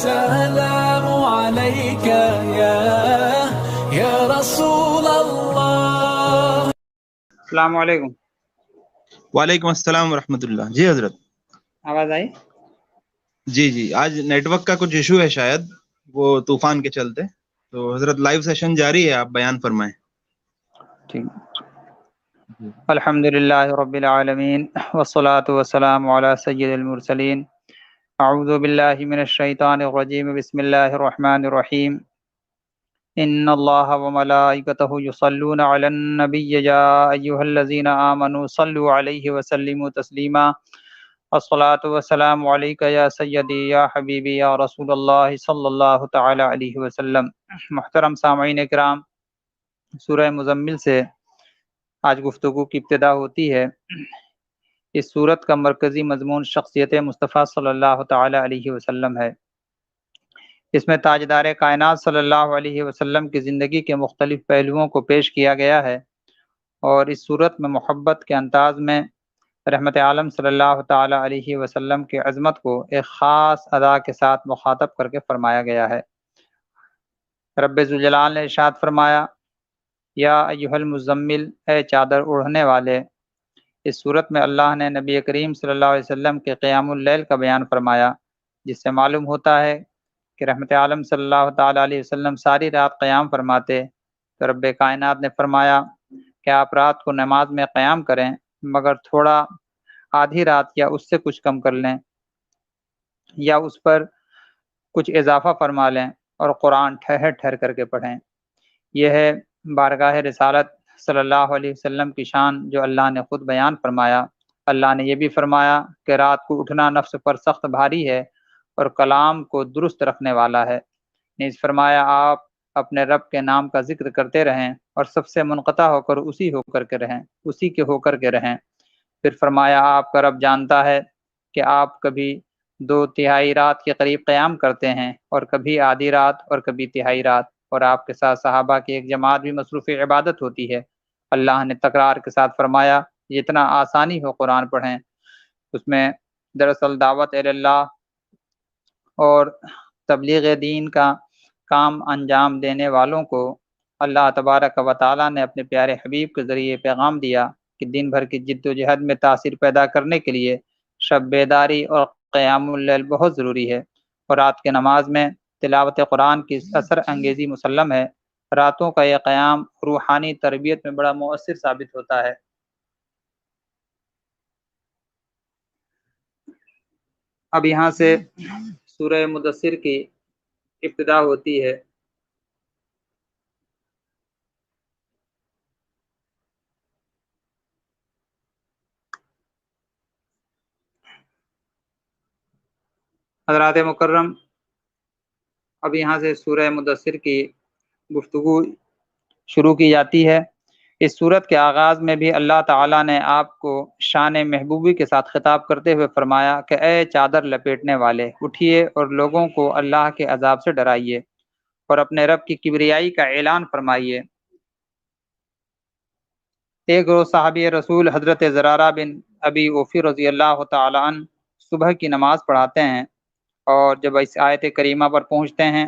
السلام عليك يا رسول الله. السلام علیکم. وعلیکم السلام ورحمۃ اللہ. جی حضرت. آواز آئی؟ جی آج نیٹ ورک کا کچھ ایشو ہے شاید، وہ طوفان کے چلتے. تو حضرت لائیو سیشن جاری ہے، آپ بیان فرمائیں. ٹھیک. الحمد للہ رب العالمین والصلاة والسلام علی سید المرسلین. اعوذ باللہ من الشیطان الرجیم. بسم اللہ الرحمن الرحیم. ان اللہ وملائکتہ یصلون علی النبی یا ایھا الذین آمنوا صلوا علیہ وسلموا تسلیما. الصلاة والسلام علیک یا سیدی یا حبیبی یا رسول اللہ صلی اللہ تعالی علیہ وسلم. محترم سامعین کرام، سورہ مزمل سے آج گفتگو کی ابتدا ہوتی ہے. اس سورت کا مرکزی مضمون شخصیت مصطفیٰ صلی اللہ تعالی علیہ وسلم ہے. اس میں تاجدار کائنات صلی اللہ علیہ وسلم کی زندگی کے مختلف پہلوؤں کو پیش کیا گیا ہے، اور اس صورت میں محبت کے انداز میں رحمت عالم صلی اللہ تعالی علیہ وسلم کی عظمت کو ایک خاص ادا کے ساتھ مخاطب کر کے فرمایا گیا ہے. رب ذوالجلال نے ارشاد فرمایا، یا ایھا المزمل، اے چادر اوڑھنے والے. اس صورت میں اللہ نے نبی کریم صلی اللہ علیہ وسلم کے قیام اللیل کا بیان فرمایا، جس سے معلوم ہوتا ہے کہ رحمت عالم صلی اللہ تعالی علیہ وسلم ساری رات قیام فرماتے. تو رب کائنات نے فرمایا کہ آپ رات کو نماز میں قیام کریں، مگر تھوڑا آدھی رات یا اس سے کچھ کم کر لیں، یا اس پر کچھ اضافہ فرما لیں، اور قرآن ٹھہر ٹھہر کر کے پڑھیں. یہ ہے بارگاہ رسالت صلی اللہ علیہ وسلم کی شان جو اللہ نے خود بیان فرمایا. اللہ نے یہ بھی فرمایا کہ رات کو اٹھنا نفس پر سخت بھاری ہے اور کلام کو درست رکھنے والا ہے. نیز فرمایا آپ اپنے رب کے نام کا ذکر کرتے رہیں اور سب سے منقطع ہو کر اسی کے ہو کر کے رہیں. پھر فرمایا آپ کا رب جانتا ہے کہ آپ کبھی 2/3 رات کے قریب قیام کرتے ہیں، اور کبھی آدھی رات اور کبھی تہائی رات، اور آپ کے ساتھ صحابہ کی ایک جماعت بھی مصروف عبادت ہوتی ہے. اللہ نے تکرار کے ساتھ فرمایا، جتنا آسانی ہو قرآن پڑھیں. اس میں دراصل دعوت اللہ اور تبلیغ دین کا کام انجام دینے والوں کو اللہ تبارک و تعالیٰ نے اپنے پیارے حبیب کے ذریعے پیغام دیا کہ دن بھر کی جد و جہد میں تاثیر پیدا کرنے کے لیے شب بیداری اور قیام اللیل بہت ضروری ہے، اور رات کے نماز میں تلاوت قرآن کی اثر انگیزی مسلم ہے. راتوں کا یہ قیام روحانی تربیت میں بڑا مؤثر ثابت ہوتا ہے. اب یہاں سے سورہ مدثر کی ابتدا ہوتی ہے. حضرات مکرم، اب یہاں سے سورہ مدثر کی گفتگو شروع کی جاتی ہے. اس صورت کے آغاز میں بھی اللہ تعالیٰ نے آپ کو شان محبوبی کے ساتھ خطاب کرتے ہوئے فرمایا کہ اے چادر لپیٹنے والے، اٹھیے اور لوگوں کو اللہ کے عذاب سے ڈرائیے اور اپنے رب کی کبریائی کا اعلان فرمائیے. ایک روز صحابی رسول حضرت زرارہ بن ابی اوفی رضی اللہ تعالیٰ عنہ صبح کی نماز پڑھاتے ہیں، اور جب اس آیت کریمہ پر پہنچتے ہیں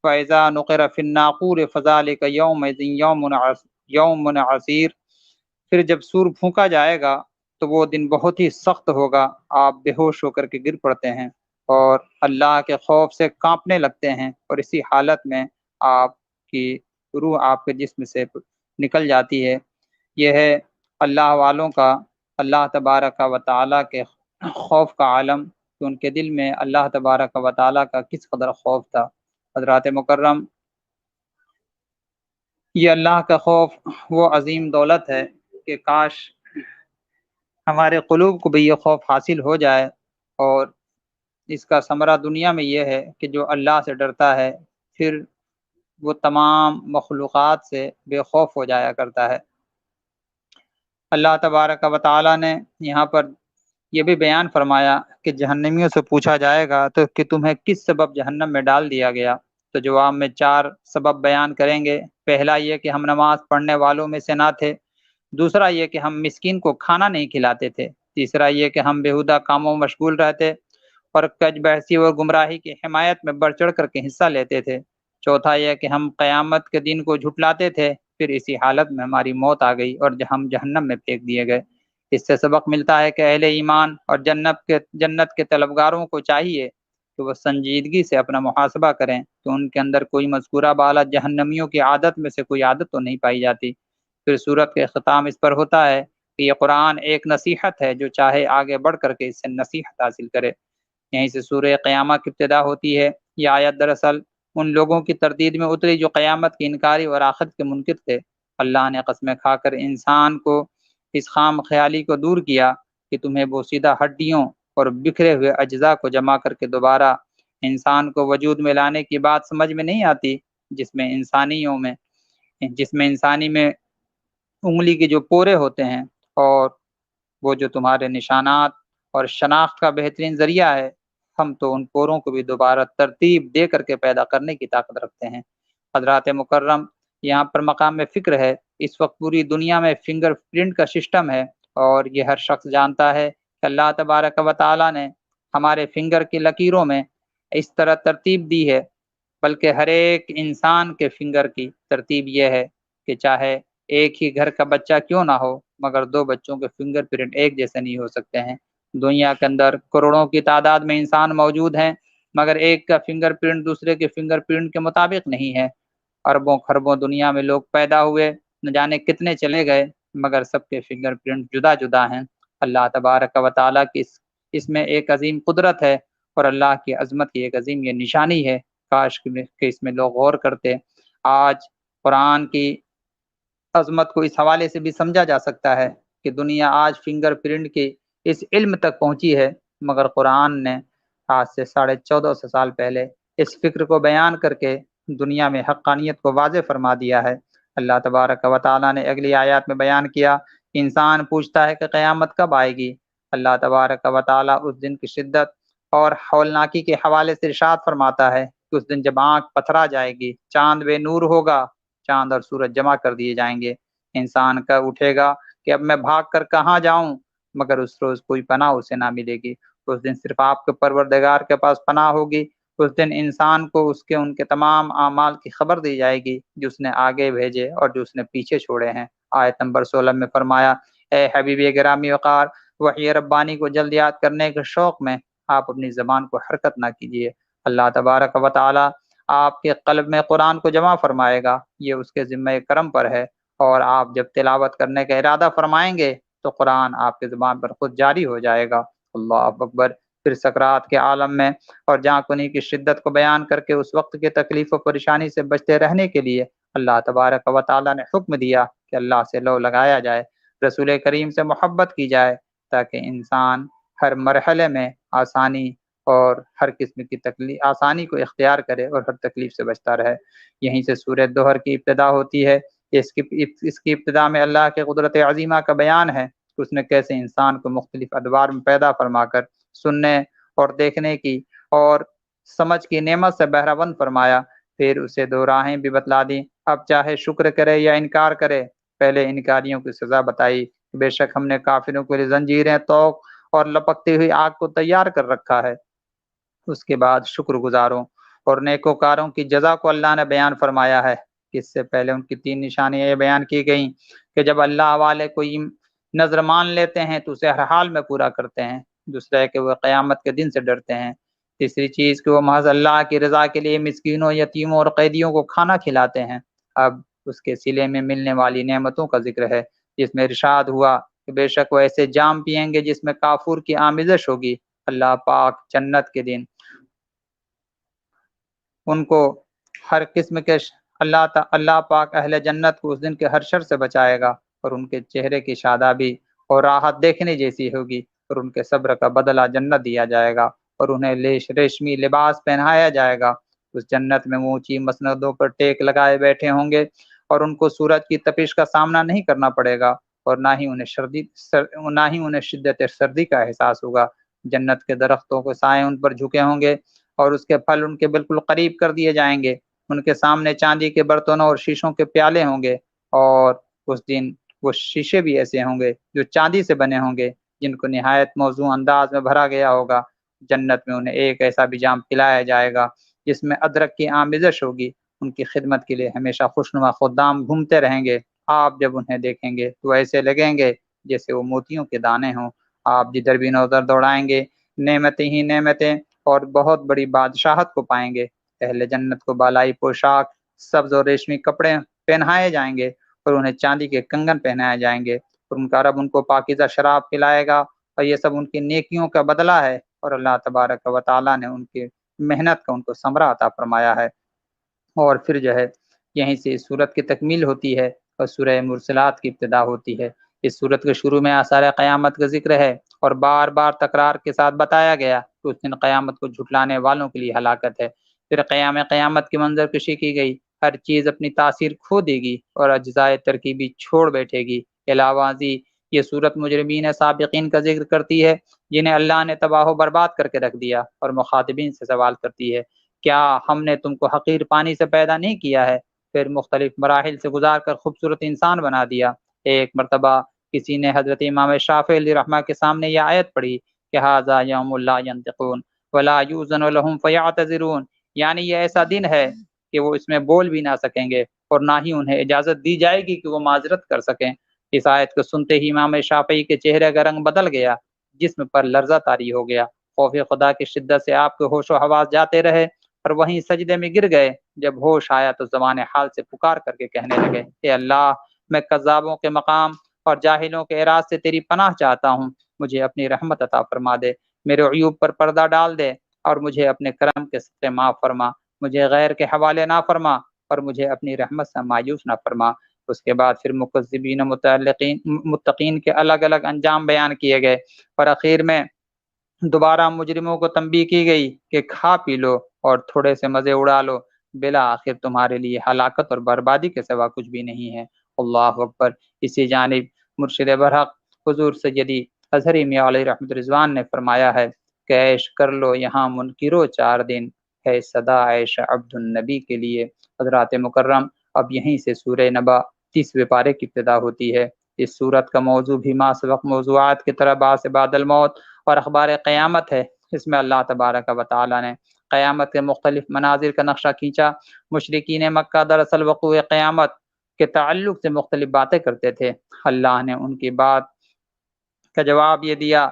فَإِذَا نُقِرَ فِي النَّاقُورِ فَذَلِكَ يَوْمَئِذٍ یوم عسیر، پھر جب سور پھونکا جائے گا تو وہ دن بہت ہی سخت ہوگا. آپ بے ہوش ہو کر کے گر پڑتے ہیں اور اللہ کے خوف سے کانپنے لگتے ہیں، اور اسی حالت میں آپ کی روح آپ کے جسم سے نکل جاتی ہے. یہ ہے اللہ والوں کا اللہ تبارک و تعالیٰ کے خوف کا عالم، کہ ان کے دل میں اللہ تبارک و تعالیٰ کا کس قدر خوف تھا. حضرات مکرم، یہ اللہ کا خوف وہ عظیم دولت ہے کہ کاش ہمارے قلوب کو بھی یہ خوف حاصل ہو جائے، اور اس کا ثمرہ دنیا میں یہ ہے کہ جو اللہ سے ڈرتا ہے پھر وہ تمام مخلوقات سے بے خوف ہو جایا کرتا ہے. اللہ تبارک و تعالیٰ نے یہاں پر یہ بھی بیان فرمایا کہ جہنمیوں سے پوچھا جائے گا تو کہ تمہیں کس سبب جہنم میں ڈال دیا گیا، تو جواب میں 4 سبب بیان کریں گے. پہلا یہ کہ ہم نماز پڑھنے والوں میں سے نہ تھے. دوسرا یہ کہ ہم مسکین کو کھانا نہیں کھلاتے تھے. تیسرا یہ کہ ہم بیہودہ کاموں میں مشغول رہتے. اور کج بحثی اور گمراہی کی حمایت میں بڑھ چڑھ کر کے حصہ لیتے تھے۔ چوتھا یہ کہ ہم قیامت کے دن کو جھٹلاتے تھے، پھر اسی حالت میں ہماری موت آ گئی اور ہم جہنم میں پھینک دیے گئے۔ اس سے سبق ملتا ہے کہ اہل ایمان اور جنت کے طلبگاروں کو چاہیے کہ وہ سنجیدگی سے اپنا محاسبہ کریں کہ ان کے اندر کوئی مذکورہ بالا جہنمیوں کی عادت میں سے کوئی عادت تو نہیں پائی جاتی۔ پھر سورت کے اختتام اس پر ہوتا ہے کہ یہ قرآن ایک نصیحت ہے، جو چاہے آگے بڑھ کر کے اس سے نصیحت حاصل کرے۔ یہیں سے سورہ قیامہ کی ابتدا ہوتی ہے۔ یہ آیت دراصل ان لوگوں کی تردید میں اتری جو قیامت کی انکاری اور آخرت کے منکر تھے۔ اللہ نے قسمیں کھا کر انسان کو اس خام خیالی کو دور کیا کہ تمہیں بوسیدہ ہڈیوں اور بکھرے ہوئے اجزاء کو جمع کر کے دوبارہ انسان کو وجود میں لانے کی بات سمجھ میں نہیں آتی، جس میں انسانی میں انگلی کے جو پورے ہوتے ہیں اور وہ جو تمہارے نشانات اور شناخت کا بہترین ذریعہ ہے، ہم تو ان پوروں کو بھی دوبارہ ترتیب دے کر کے پیدا کرنے کی طاقت رکھتے ہیں۔ حضرات مکرم، یہاں پر مقام میں فکر ہے، اس وقت پوری دنیا میں فنگر پرنٹ کا سسٹم ہے، اور یہ ہر شخص جانتا ہے کہ اللہ تبارک و تعالی نے ہمارے فنگر کی لکیروں میں اس طرح ترتیب دی ہے، بلکہ ہر ایک انسان کے فنگر کی ترتیب یہ ہے کہ چاہے ایک ہی گھر کا بچہ کیوں نہ ہو، مگر دو بچوں کے فنگر پرنٹ ایک جیسے نہیں ہو سکتے ہیں۔ دنیا کے اندر کروڑوں کی تعداد میں انسان موجود ہیں، مگر ایک کا فنگر پرنٹ دوسرے کے فنگر پرنٹ کے مطابق نہیں ہے۔ اربوں خربوں دنیا میں لوگ پیدا ہوئے، نہ جانے کتنے چلے گئے، مگر سب کے فنگر پرنٹ جدا جدا ہیں۔ اللہ تبارک و تعالیٰ کی اس میں ایک عظیم قدرت ہے، اور اللہ کی عظمت کی ایک عظیم یہ نشانی ہے۔ کاش کہ اس میں لوگ غور کرتے۔ آج قرآن کی عظمت کو اس حوالے سے بھی سمجھا جا سکتا ہے کہ دنیا آج فنگر پرنٹ کے اس علم تک پہنچی ہے، مگر قرآن نے آج سے 1450 سال پہلے اس فکر کو بیان کر کے دنیا میں حقانیت کو واضح فرما دیا ہے۔ اللہ تبارک و تعالیٰ نے اگلی آیات میں بیان کیا کہ انسان پوچھتا ہے کہ قیامت کب آئے گی۔ اللہ تبارک و تعالیٰ اس دن کی شدت اور ہولناکی کے حوالے سے ارشاد فرماتا ہے کہ اس دن جب آنکھ پتھرا جائے گی، چاند بے نور ہوگا، چاند اور سورج جمع کر دیے جائیں گے، انسان کا اٹھے گا کہ اب میں بھاگ کر کہاں جاؤں، مگر اس روز کوئی پناہ اسے نہ ملے گی۔ اس دن صرف آپ کے پروردگار کے پاس پناہ ہوگی۔ اس دن انسان کو ان کے تمام اعمال کی خبر دی جائے گی، جو اس نے آگے بھیجے اور جو اس نے پیچھے چھوڑے ہیں۔ آیت نمبر 16 میں فرمایا، اے حبیب گرامی وقار، وحی ربانی کو جلد یاد کرنے کے شوق میں آپ اپنی زبان کو حرکت نہ کیجیے۔ اللہ تبارک و تعالی آپ کے قلب میں قرآن کو جمع فرمائے گا، یہ اس کے ذمہ کرم پر ہے، اور آپ جب تلاوت کرنے کا ارادہ فرمائیں گے تو قرآن آپ کے زبان پر خود جاری ہو جائے گا۔ اللہ اکبر۔ پھر سکرات کے عالم میں اور جاں کنی کی شدت کو بیان کر کے اس وقت کے تکلیف و پریشانی سے بچتے رہنے کے لیے اللہ تبارک و تعالی نے حکم دیا کہ اللہ سے لو لگایا جائے، رسول کریم سے محبت کی جائے، تاکہ انسان ہر مرحلے میں آسانی اور ہر قسم کی آسانی کو اختیار کرے اور ہر تکلیف سے بچتا رہے۔ یہیں سے سورہ دوحر کی ابتدا ہوتی ہے۔ اس کی ابتدا میں اللہ کے قدرت عظیمہ کا بیان ہے کہ اس نے کیسے انسان کو مختلف ادوار میں پیدا فرما کر سننے اور دیکھنے کی اور سمجھ کی نعمت سے بہرہ فرمایا، پھر اسے دو راہیں بھی بتلا دی۔ اب چاہے شکر کرے یا انکار کرے، پہلے انکاریوں کی سزا بتائی، بے شک ہم نے کافروں کے لیے زنجیریں، طوق اور لپکتی ہوئی آگ کو تیار کر رکھا ہے۔ اس کے بعد شکر گزاروں اور نیکوکاروں کی جزا کو اللہ نے بیان فرمایا ہے۔ اس سے پہلے ان کی 3 نشانیاں یہ بیان کی گئیں کہ جب اللہ والے کوئی نظر مان لیتے ہیں تو اسے ہر حال میں پورا کرتے ہیں۔ دوسرا ہے کہ وہ قیامت کے دن سے ڈرتے ہیں۔ تیسری چیز کہ وہ محض اللہ کی رضا کے لیے مسکینوں، یتیموں اور قیدیوں کو کھانا کھلاتے ہیں۔ اب اس کے صلے میں ملنے والی نعمتوں کا ذکر ہے، جس میں ارشاد ہوا کہ بے شک وہ ایسے جام پیئیں گے جس میں کافور کی آمیزش ہوگی۔ اللہ پاک جنت کے دن ان کو ہر قسم کے اللہ پاک اہل جنت کو اس دن کے ہر شر سے بچائے گا، اور ان کے چہرے کی شادابی اور راحت دیکھنے جیسی ہوگی، اور ان کے صبر کا بدلہ جنت دیا جائے گا، اور انہیں ریشمی لباس پہنایا جائے گا۔ اس جنت میں وہ اونچی مسندوں پر ٹیک لگائے بیٹھے ہوں گے، اور ان کو سورج کی تپش کا سامنا نہیں کرنا پڑے گا، اور نہ ہی انہیں شدت سردی کا احساس ہوگا۔ جنت کے درختوں کے سائے ان پر جھکے ہوں گے، اور اس کے پھل ان کے بالکل قریب کر دیے جائیں گے۔ ان کے سامنے چاندی کے برتنوں اور شیشوں کے پیالے ہوں گے، اور اس دن وہ شیشے بھی ایسے ہوں گے جو چاندی سے بنے ہوں گے، جن کو نہایت موزوں انداز میں بھرا گیا ہوگا، جنت میں انہیں ایک ایسا بھی جام پلایا جائے گا جس میں ادرک کی آمیزش ہوگی۔ ان کی خدمت کے لیے ہمیشہ خوشنما خدام گھومتے رہیں گے۔ آپ جب انہیں دیکھیں گے تو ایسے لگیں گے جیسے وہ موتیوں کے دانے ہوں۔ آپ جدھر بھی نظر دوڑائیں گے نعمتیں ہی نعمتیں اور بہت بڑی بادشاہت کو پائیں گے۔ اہل جنت کو بالائی پوشاک، سبز اور ریشمی کپڑے پہنائے جائیں گے اور انہیں چاندی کے کنگن پہنائے جائیں گے، اور ان کا رب ان کو پاکیزہ شراب پلائے گا، اور یہ سب ان کی نیکیوں کا بدلہ ہے، اور اللہ تبارک و تعالیٰ نے ان کی محنت کا ان کو ثمرہ عطا فرمایا ہے۔ اور پھر جو ہے یہیں سے اس صورت کی تکمیل ہوتی ہے اور سورہ مرسلات کی ابتدا ہوتی ہے۔ اس صورت کے شروع میں آثار قیامت کا ذکر ہے اور بار بار تکرار کے ساتھ بتایا گیا کہ اس دن قیامت کو جھٹلانے والوں کے لیے ہلاکت ہے۔ پھر قیامت کی منظر کشی کی گئی، ہر چیز اپنی تاثیر کھو دے گی اور اجزائے ترکیبی چھوڑ بیٹھے گی۔ علاوہ ازیں یہ صورت مجرمین سابقین کا ذکر کرتی ہے جنہیں اللہ نے تباہ و برباد کر کے رکھ دیا، اور مخاطبین سے سوال کرتی ہے، کیا ہم نے تم کو حقیر پانی سے پیدا نہیں کیا ہے، پھر مختلف مراحل سے گزار کر خوبصورت انسان بنا دیا۔ ایک مرتبہ کسی نے حضرت امام شافعی علیہ رحمہ کے سامنے یہ آیت پڑھی کہ ھذا یوم لا ینطقون ولا یؤذن لهم فیعتذرون، یعنی یہ ایسا دن ہے کہ وہ اس میں بول بھی نہ سکیں گے اور نہ ہی انہیں اجازت دی جائے گی کہ وہ معذرت کر سکیں۔ اس آیت کو سنتے ہی امام شافعی کے چہرے کا رنگ بدل گیا، جسم پر لرزہ طاری ہو گیا، خوف خدا کی شدت سے آپ کے ہوش و حواس جاتے رہے اور وہیں سجدے میں گر گئے۔ جب ہوش آیا تو زبان حال سے پکار کر کے کہنے لگے، اے اللہ، میں کذابوں کے مقام اور جاہلوں کے اعراض سے تیری پناہ چاہتا ہوں، مجھے اپنی رحمت عطا فرما دے، میرے عیوب پر پردہ ڈال دے اور مجھے اپنے کرم کے صدقے معاف فرما، مجھے غیر کے حوالے نہ فرما اور مجھے اپنی رحمت سے مایوس نہ فرما۔ اس کے بعد پھر مکذبین و متقین کے الگ الگ انجام بیان کیے گئے، اور اخیر میں دوبارہ مجرموں کو تنبیہ کی گئی کہ کھا پی لو اور تھوڑے سے مزے اڑا لو، بلا آخر تمہارے لیے ہلاکت اور بربادی کے سوا کچھ بھی نہیں ہے۔ اللہ اکبر۔ اسی جانب مرشد برحق حضور سیدی اظہری میاں علیہ رحمۃ رضوان نے فرمایا ہے کہ عیش کر لو یہاں منکرو 4 دن، ہے صدا عیش عبد النبی کے لیے۔ حضرات مکرم، اب یہیں سے سورہ نبا 30ویں پارے کی ابتدا ہوتی ہے۔ اس سورت کا موضوع بھی ما سبق موضوعات کی طرح بعث بعد الموت اور اخبار قیامت ہے۔ اس میں اللہ تبارک و تعالی نے قیامت کے مختلف مناظر کا نقشہ کھینچا۔ مشرکین مکہ دراصل وقوع قیامت کے تعلق سے مختلف باتیں کرتے تھے۔ اللہ نے ان کی بات کا جواب یہ دیا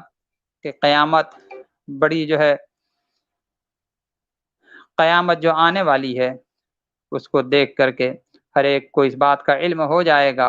کہ قیامت جو آنے والی ہے اس کو دیکھ کر کے ہر ایک کو اس بات کا علم ہو جائے گا،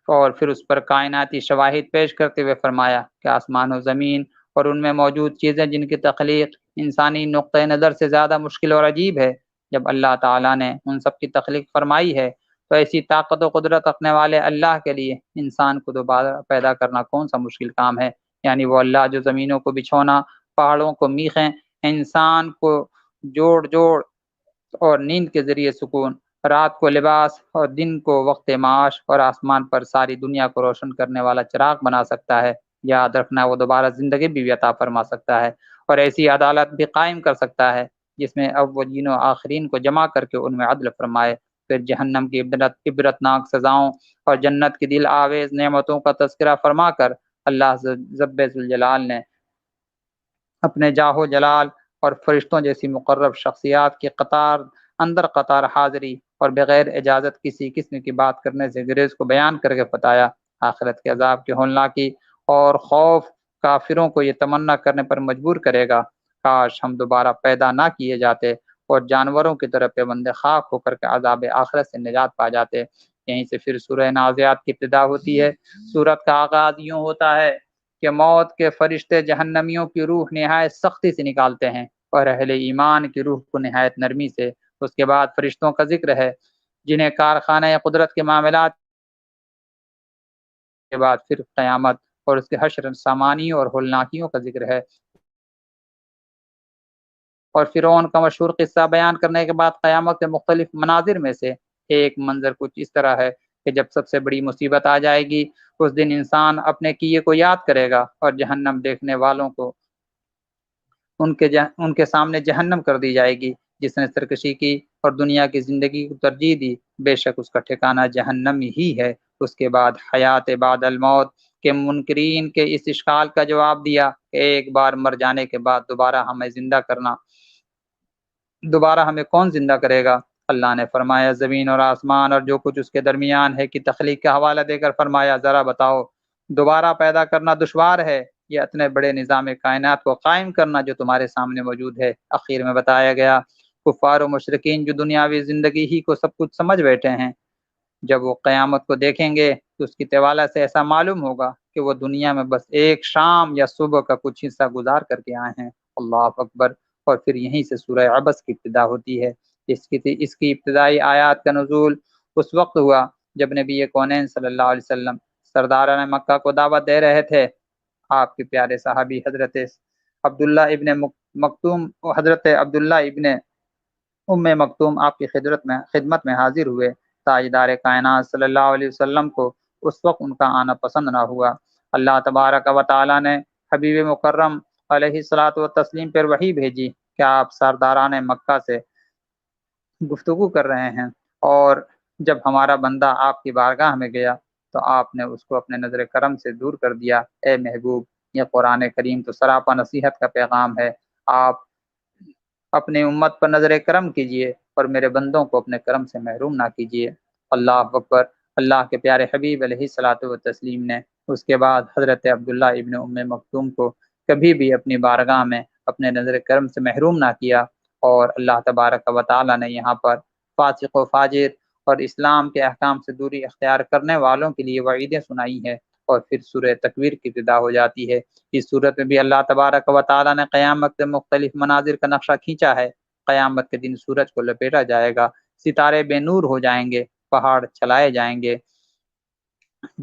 اور پھر اس پر کائناتی شواہد پیش کرتے ہوئے فرمایا کہ آسمان و زمین اور ان میں موجود چیزیں جن کی تخلیق انسانی نقطۂ نظر سے زیادہ مشکل اور عجیب ہے، جب اللہ تعالیٰ نے ان سب کی تخلیق فرمائی ہے تو ایسی طاقت و قدرت رکھنے والے اللہ کے لیے انسان کو دوبارہ پیدا کرنا کون سا مشکل کام ہے۔ یعنی وہ اللہ جو زمینوں کو بچھونا، پہاڑوں کو میخیں، انسان کو جوڑ اور نیند کے ذریعے سکون، رات کو لباس اور دن کو وقت معاش، اور آسمان پر ساری دنیا کو روشن کرنے والا چراغ بنا سکتا ہے۔ یاد رکھنا وہ دوبارہ زندگی بھی عطا فرما سکتا ہے اور ایسی عدالت بھی قائم کر سکتا ہے جس میں اولین و آخرین کو جمع کر کے ان میں عدل فرمائے۔ پھر جہنم کی عبرتناک سزاؤں اور جنت کی دل آویز نعمتوں کا تذکرہ فرما کر اللہ رب ذوالجلال نے اپنے جاہ و جلال اور فرشتوں جیسی مقرب شخصیات کی قطار حاضری اور بغیر اجازت کسی قسم کی بات کرنے سے گریز کو بیان کر کے بتایا۔ آخرت کے عذاب کی ہولناکی اور خوف کافروں کو یہ تمنا کرنے پر مجبور کرے گا، کاش ہم دوبارہ پیدا نہ کیے جاتے اور جانوروں کی طرح پیوند خاک ہو کر کے عذاب آخرت سے نجات پا جاتے۔ یہیں سے پھر سورہ نازعات کی ابتدا ہوتی ہے۔ سورت کا آغاز یوں ہوتا ہے کہ موت کے فرشتے جہنمیوں کی روح نہایت سختی سے نکالتے ہیں اور اہل ایمان کی روح کو نہایت نرمی سے۔ اس کے بعد فرشتوں کا ذکر ہے جنہیں کارخانہ قدرت کے معاملات کے بعد پھر قیامت اور اس کے حشر سامانی اور ہولناکیوں کا ذکر ہے، اور فرعون کا مشہور قصہ بیان کرنے کے بعد قیامت کے مختلف مناظر میں سے ایک منظر کچھ اس طرح ہے کہ جب سب سے بڑی مصیبت آ جائے گی اس دن انسان اپنے کیے کو یاد کرے گا اور جہنم دیکھنے والوں کو ان کے سامنے جہنم کر دی جائے گی۔ جس نے سرکشی کی اور دنیا کی زندگی کو ترجیح دی، بے شک اس کا ٹھکانہ جہنم ہی ہے۔ اس کے بعد حیات بعد الموت کہ منکرین کے اس اشکال کا جواب دیا کہ ایک بار مر جانے کے بعد دوبارہ ہمیں زندہ کرنا، دوبارہ ہمیں کون زندہ کرے گا؟ اللہ نے فرمایا زمین اور آسمان اور جو کچھ اس کے درمیان ہے کی تخلیق کا حوالہ دے کر فرمایا ذرا بتاؤ دوبارہ پیدا کرنا دشوار ہے یہ اتنے بڑے نظام کائنات کو قائم کرنا جو تمہارے سامنے موجود ہے؟ اخیر میں بتایا گیا کفار و مشرکین جو دنیاوی زندگی ہی کو سب کچھ سمجھ بیٹھے ہیں، جب وہ قیامت کو دیکھیں گے تو اس کی طوالہ سے ایسا معلوم ہوگا کہ وہ دنیا میں بس ایک شام یا صبح کا کچھ حصہ گزار کر کے آئے ہیں۔ اللہ اکبر۔ اور پھر یہیں سے سورہ عبس کی ابتدا ہوتی ہے۔ اس کی ابتدائی آیات کا نزول اس وقت ہوا جب نبی کونین صلی اللہ علیہ وسلم سرداران مکہ کو دعوت دے رہے تھے۔ آپ کے پیارے صحابی حضرت عبداللہ ابن مکتوم حضرت عبداللہ ابن ام مکتوم آپ کی خدمت میں حاضر ہوئے۔ تاجدار کائنات صلی اللہ علیہ وسلم کو اس وقت ان کا آنا پسند نہ ہوا۔ اللہ تبارک و تعالی نے حبیب مکرم علیہ الصلوۃ والتسلیم پر وحی بھیجی کہ آپ سرداران مکہ سے گفتگو کر رہے ہیں، اور جب ہمارا بندہ آپ کی بارگاہ میں گیا تو آپ نے اس کو اپنے نظر کرم سے دور کر دیا۔ اے محبوب، یہ قرآن کریم تو سراپا نصیحت کا پیغام ہے، آپ اپنی امت پر نظر کرم کیجئے اور میرے بندوں کو اپنے کرم سے محروم نہ کیجئے۔ اللہ اکبر۔ اللہ کے پیارے حبیب علیہ الصلوۃ والتسلیم نے اس کے بعد حضرت عبداللہ ابن ام مکتوم کو کبھی بھی اپنی بارگاہ میں اپنے نظر کرم سے محروم نہ کیا، اور اللہ تبارک و تعالی نے یہاں پر فاسق و فاجر اور اسلام کے احکام سے دوری اختیار کرنے والوں کے لیے وعیدیں سنائی ہیں۔ اور پھر سورہ تکویر کی ابتدا ہو جاتی ہے۔ اس صورت میں بھی اللہ تبارک و تعالی نے قیامت کے مختلف مناظر کا نقشہ کھینچا ہے۔ قیامت کے دن سورج کو لپیٹا جائے گا، ستارے بے نور ہو جائیں گے، پہاڑ چلائے جائیں گے،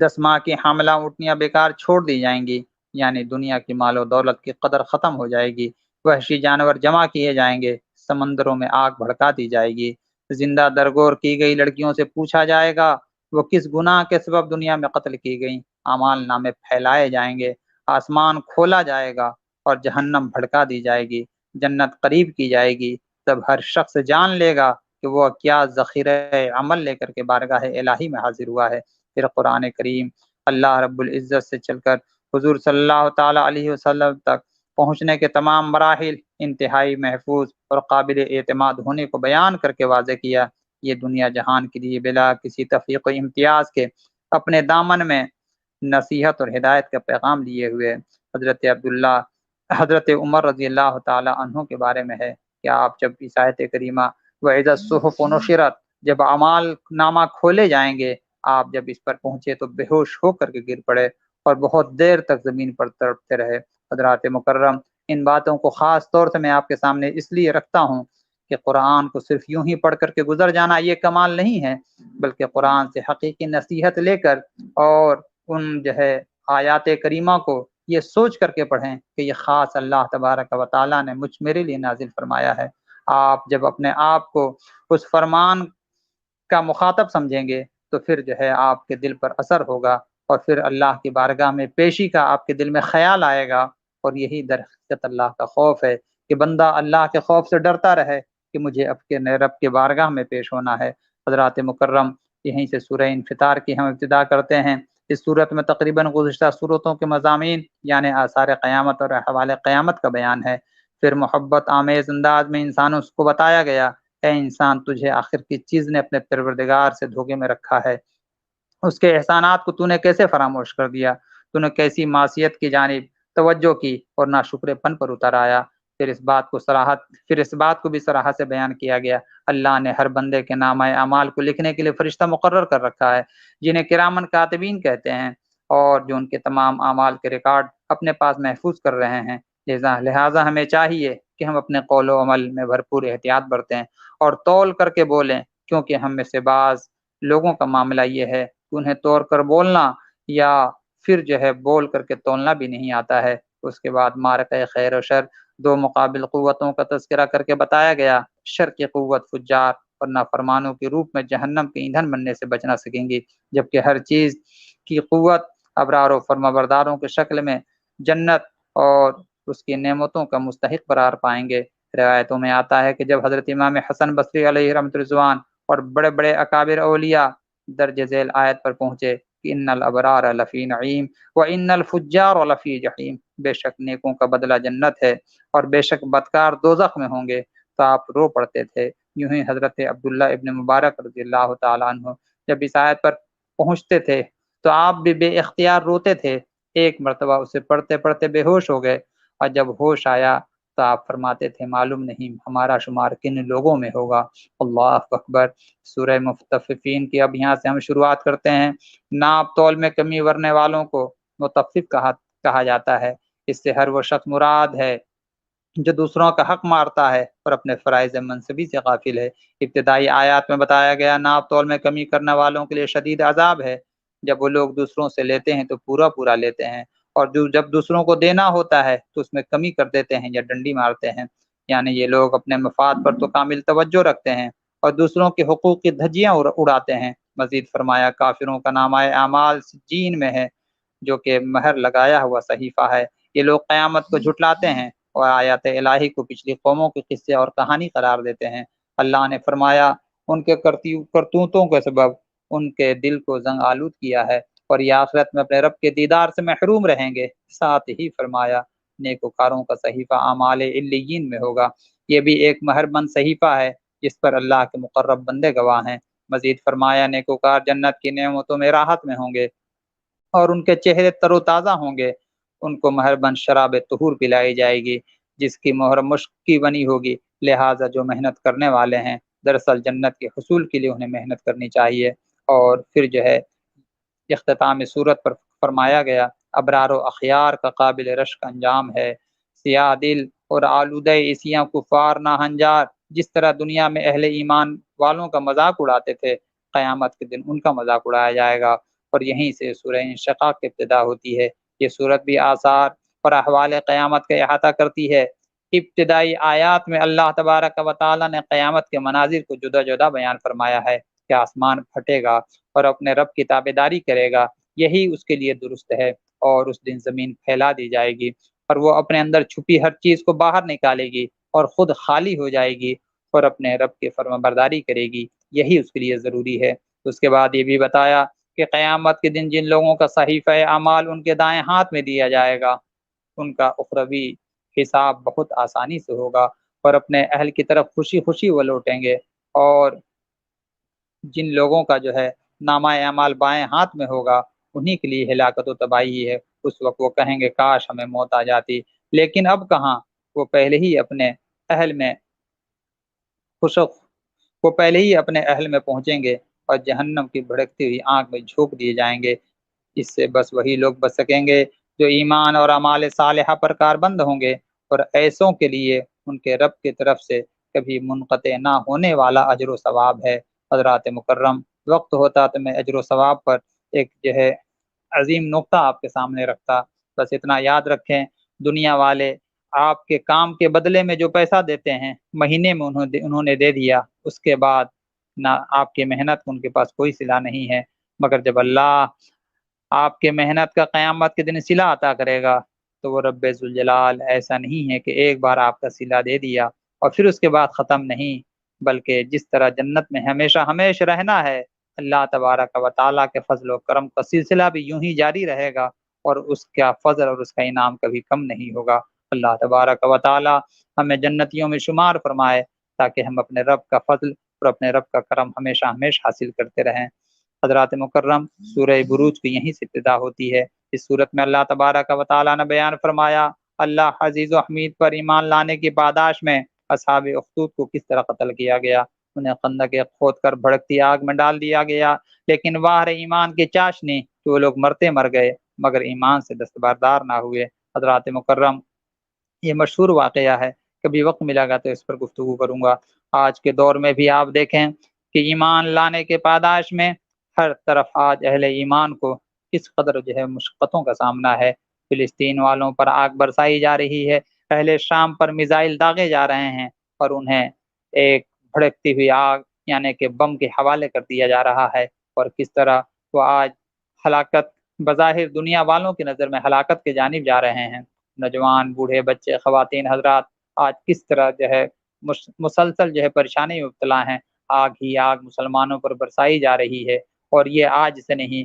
10 ماہ کی حاملہ اونٹنیاں بیکار چھوڑ دی جائیں گی، یعنی دنیا کی مال و دولت کی قدر ختم ہو جائے گی، وحشی جانور جمع کیے جائیں گے، سمندروں میں آگ بھڑکا دی جائے گی، زندہ درگور کی گئی لڑکیوں سے پوچھا جائے گا وہ کس گناہ کے سبب دنیا میں قتل کی گئیں، اعمال نامے پھیلائے جائیں گے، آسمان کھولا جائے گا اور جہنم بھڑکا دی جائے گی، جنت قریب کی جائے گی، تب ہر شخص جان لے گا کہ وہ کیا ذخیرہ عمل لے کر کے بارگاہ الہی میں حاضر ہوا ہے۔ پھر قرآن کریم اللہ رب العزت سے چل کر حضور صلی اللہ تعالی علیہ وسلم تک پہنچنے کے تمام مراحل انتہائی محفوظ اور قابل اعتماد ہونے کو بیان کر کے واضح کیا۔ یہ دنیا جہان کے لیے بلا کسی تفریق و امتیاز کے اپنے دامن میں نصیحت اور ہدایت کا پیغام لیے ہوئے حضرت عمر رضی اللہ تعالی عنہ کے بارے میں ہے کہ آپ جب اس آیت کریمہ وَإِذَا الصُّحُفُ نُشِرَتْ جب اعمال نامہ کھولے جائیں گے، آپ جب اس پر پہنچے تو بے ہوش ہو کر کے گر پڑے اور بہت دیر تک زمین پر تڑپتے رہے۔ حضرات مکرم، ان باتوں کو خاص طور سے میں آپ کے سامنے اس لیے رکھتا ہوں کہ قرآن کو صرف یوں ہی پڑھ کر کے گزر جانا یہ کمال نہیں ہے، بلکہ قرآن سے حقیقی نصیحت لے کر اور ان آیات کریمہ کو یہ سوچ کر کے پڑھیں کہ یہ خاص اللہ تبارک و تعالیٰ نے میرے لیے نازل فرمایا ہے۔ آپ جب اپنے آپ کو اس فرمان کا مخاطب سمجھیں گے تو پھر آپ کے دل پر اثر ہوگا، اور پھر اللہ کی بارگاہ میں پیشی کا آپ کے دل میں خیال آئے گا، اور یہی در حقیقت اللہ کا خوف ہے کہ بندہ اللہ کے خوف سے ڈرتا رہے کہ مجھے اب کے رب کے بارگاہ میں پیش ہونا ہے۔ حضرات مکرم، یہیں سے سورہ انفطار کی ہم ابتدا کرتے ہیں۔ اس صورت میں تقریباً گزشتہ صورتوں کے مضامین یعنی آثار قیامت اور احوال قیامت کا بیان ہے۔ پھر محبت آمیز انداز میں انسانوں کو بتایا گیا، اے انسان، تجھے آخر کس چیز نے اپنے پروردگار سے دھوکے میں رکھا ہے؟ اس کے احسانات کو تو نے کیسے فراموش کر دیا؟ تو نے کیسی معصیت کی جانب توجہ کی اور ناشکر پن پر اتر آیا؟ پھر اس بات کو بھی صراحت سے بیان کیا گیا، اللہ نے ہر بندے کے نامہ اعمال کو لکھنے کے لیے فرشتہ مقرر کر رکھا ہے جنہیں کرامن کاتبین کہتے ہیں، اور جو ان کے تمام اعمال کے ریکارڈ اپنے پاس محفوظ کر رہے ہیں۔ لہٰذا ہمیں چاہیے کہ ہم اپنے قول و عمل میں بھرپور احتیاط برتیں اور تول کر کے بولیں، کیونکہ ہم میں سے بعض لوگوں کا معاملہ یہ ہے کہ انہیں توڑ کر بولنا یا پھر بول کر کے تولنا بھی نہیں آتا ہے۔ اس کے بعد معرکہ خیر و شر، دو مقابل قوتوں کا تذکرہ کر کے بتایا گیا۔ شر کی قوت فجار اور نافرمانوں کے روپ میں جہنم کے ایندھن بننے سے بچ نہ سکیں گی، جبکہ ہر چیز کی قوت ابرار و فرمانبرداروں کے شکل میں جنت اور اس کی نعمتوں کا مستحق قرار پائیں گے۔ روایتوں میں آتا ہے کہ جب حضرت امام حسن بصری علیہ رحمۃ رضوان اور بڑے بڑے اکابر اولیاء درج ذیل آیت پر پہنچے کہ ان الابرار لفی نعیم و ان الفجار لفی جحیم، بے شک نیکوں کا بدلہ جنت ہے اور بے شک بدکار دوزخ میں ہوں گے۔ تو آپ رو پڑتے تھے۔ یوں ہی حضرت عبداللہ ابن مبارک رضی اللہ تعالیٰ عنہ جب اس آیت پر پہنچتے تھے تو آپ بھی بے اختیار روتے تھے۔ ایک مرتبہ اسے پڑھتے پڑھتے بے ہوش ہو گئے، اور جب ہوش آیا تو آپ فرماتے تھے معلوم نہیں ہمارا شمار کن لوگوں میں ہوگا۔ اللہ اکبر۔ سورہ مطففین کی اب یہاں سے ہم شروعات کرتے ہیں۔ ناپ تول میں کمی ورنے والوں کو مطفف کہا جاتا ہے۔ اس سے ہر وہ شخص مراد ہے جو دوسروں کا حق مارتا ہے اور اپنے فرائض منصبی سے غافل ہے۔ ابتدائی آیات میں بتایا گیا ناپ تول میں کمی کرنے والوں کے لیے شدید عذاب ہے۔ جب وہ لوگ دوسروں سے لیتے ہیں تو پورا پورا لیتے ہیں، اور جب دوسروں کو دینا ہوتا ہے تو اس میں کمی کر دیتے ہیں یا ڈنڈی مارتے ہیں۔ یعنی یہ لوگ اپنے مفاد پر تو کامل توجہ رکھتے ہیں اور دوسروں کے حقوق کی دھجیاں اڑاتے ہیں۔ مزید فرمایا کافروں کا نامہ اعمال سجین میں ہے، جو کہ مہر لگایا ہوا صحیفہ ہے۔ یہ لوگ قیامت کو جھٹلاتے ہیں اور آیات الہی کو پچھلی قوموں کے قصے اور کہانی قرار دیتے ہیں۔ اللہ نے فرمایا ان کے کرتوتوں کے سبب ان کے دل کو زنگ آلود کیا ہے اور یہ آخرت میں اپنے رب کے دیدار سے محروم رہیں گے۔ ساتھ ہی فرمایا نیکوکاروں کا صحیفہ اعمال علیین میں ہوگا۔ یہ بھی ایک مہربند صحیفہ ہے جس پر اللہ کے مقرب بندے گواہ ہیں۔ مزید فرمایا نیکوکار جنت کی نعمتوں میں راحت میں ہوں گے اور ان کے چہرے تر و تازہ ہوں گے۔ ان کو مہربند شراب طہور پلائی جائے گی جس کی مہر مشک کی بنی ہوگی۔ لہٰذا جو محنت کرنے والے ہیں دراصل جنت کے حصول کے لیے انہیں محنت کرنی چاہیے۔ اور پھر جو ہے اختتام صورت پر فرمایا گیا ابرار و اخیار کا قابل رشک انجام ہے۔ سیاہ دل اور آلودہ عیسیاں کفار ناہنجار جس طرح دنیا میں اہل ایمان والوں کا مذاق اڑاتے تھے، قیامت کے دن ان کا مذاق اڑایا جائے گا۔ اور یہیں سے سورہ انشقاق کی ابتدا ہوتی ہے۔ یہ سورت بھی آثار اور احوال قیامت کا احاطہ کرتی ہے۔ ابتدائی آیات میں اللہ تبارک و تعالی نے قیامت کے مناظر کو جدا جدا بیان فرمایا ہے کہ آسمان پھٹے گا اور اپنے رب کی تابعداری کرے گا، یہی اس کے لیے درست ہے۔ اور اس دن زمین پھیلا دی جائے گی اور وہ اپنے اندر چھپی ہر چیز کو باہر نکالے گی اور خود خالی ہو جائے گی اور اپنے رب کی فرمانبرداری کرے گی، یہی اس کے لیے ضروری ہے۔ اس کے بعد یہ بھی بتایا کہ قیامت کے دن جن لوگوں کا صحیفہ اعمال ان کے دائیں ہاتھ میں دیا جائے گا ان کا اخروی حساب بہت آسانی سے ہوگا اور اپنے اہل کی طرف خوشی خوشی وہ لوٹیں گے۔ اور جن لوگوں کا جو ہے نامہ اعمال بائیں ہاتھ میں ہوگا انہی کے لیے ہلاکت و تباہی ہے۔ اس وقت وہ کہیں گے کاش ہمیں موت آ جاتی، لیکن اب کہاں، وہ پہلے ہی اپنے اہل میں پہنچیں گے اور جہنم کی بھڑکتی ہوئی آنکھ میں جھونک دیے جائیں گے۔ اس سے بس وہی لوگ بچ سکیں گے جو ایمان اور اعمال صالحہ پر کاربند ہوں گے، اور ایسوں کے لیے ان کے رب کی طرف سے کبھی منقطع نہ ہونے والا اجر و ثواب ہے۔ حضرات مکرم، وقت ہوتا تو میں اجر و ثواب پر ایک جو ہے عظیم نقطہ آپ کے سامنے رکھتا۔ بس اتنا یاد رکھیں دنیا والے آپ کے کام کے بدلے میں جو پیسہ دیتے ہیں مہینے میں انہوں نے دے دیا، اس کے بعد نہ آپ کی محنت ان کے پاس کوئی صلہ نہیں ہے۔ مگر جب اللہ آپ کے محنت کا قیامت کے دن صلہ عطا کرے گا تو وہ رب ذوالجلال ایسا نہیں ہے کہ ایک بار آپ کا صلہ دے دیا اور پھر اس کے بعد ختم نہیں، بلکہ جس طرح جنت میں ہمیشہ ہمیشہ رہنا ہے، اللہ تبارک و تعالیٰ کے فضل و کرم کا سلسلہ بھی یوں ہی جاری رہے گا اور اس کا فضل اور اس کا انعام کبھی کم نہیں ہوگا۔ اللہ تبارک و تعالیٰ ہمیں جنتیوں میں شمار فرمائے تاکہ ہم اپنے رب کا فضل اور اپنے رب کا کرم ہمیشہ ہمیشہ حاصل کرتے رہیں۔ حضرات مکرم، سورہ بروج کی یہیں سے ابتدا ہوتی ہے۔ اس صورت میں اللہ تبارک و تعالیٰ نے بیان فرمایا اللہ عزیز و حمید پر ایمان لانے کی پاداش میں اصحاب اخدود کو کس طرح قتل کیا گیا۔ انہیں خندق کھود کر بھڑکتی آگ میں ڈال دیا گیا، لیکن واہ ایمان کی چاشنی کہ وہ لوگ مرتے مر گئے مگر ایمان سے دستبردار نہ ہوئے۔ حضرات مکرم، یہ مشہور واقعہ ہے، کبھی وقت ملا گا تو اس پر گفتگو کروں گا۔ آج کے دور میں بھی آپ دیکھیں کہ ایمان لانے کے پاداش میں ہر طرف آج اہل ایمان کو کس قدر جو ہے مشقتوں کا سامنا ہے۔ فلسطین والوں پر آگ برسائی جا رہی ہے، اہل شام پر میزائل داغے جا رہے ہیں اور انہیں ایک بھڑکتی ہوئی آگ یعنی کہ بم کے حوالے کر دیا جا رہا ہے، اور کس طرح وہ آج ہلاکت بظاہر دنیا والوں کی نظر میں ہلاکت کے جانب جا رہے ہیں۔ نوجوان، بوڑھے، بچے، خواتین حضرات آج کس طرح جو ہے مسلسل جو ہے پریشانی میں مبتلا ہیں۔ آگ ہی آگ مسلمانوں پر برسائی جا رہی ہے، اور یہ آج سے نہیں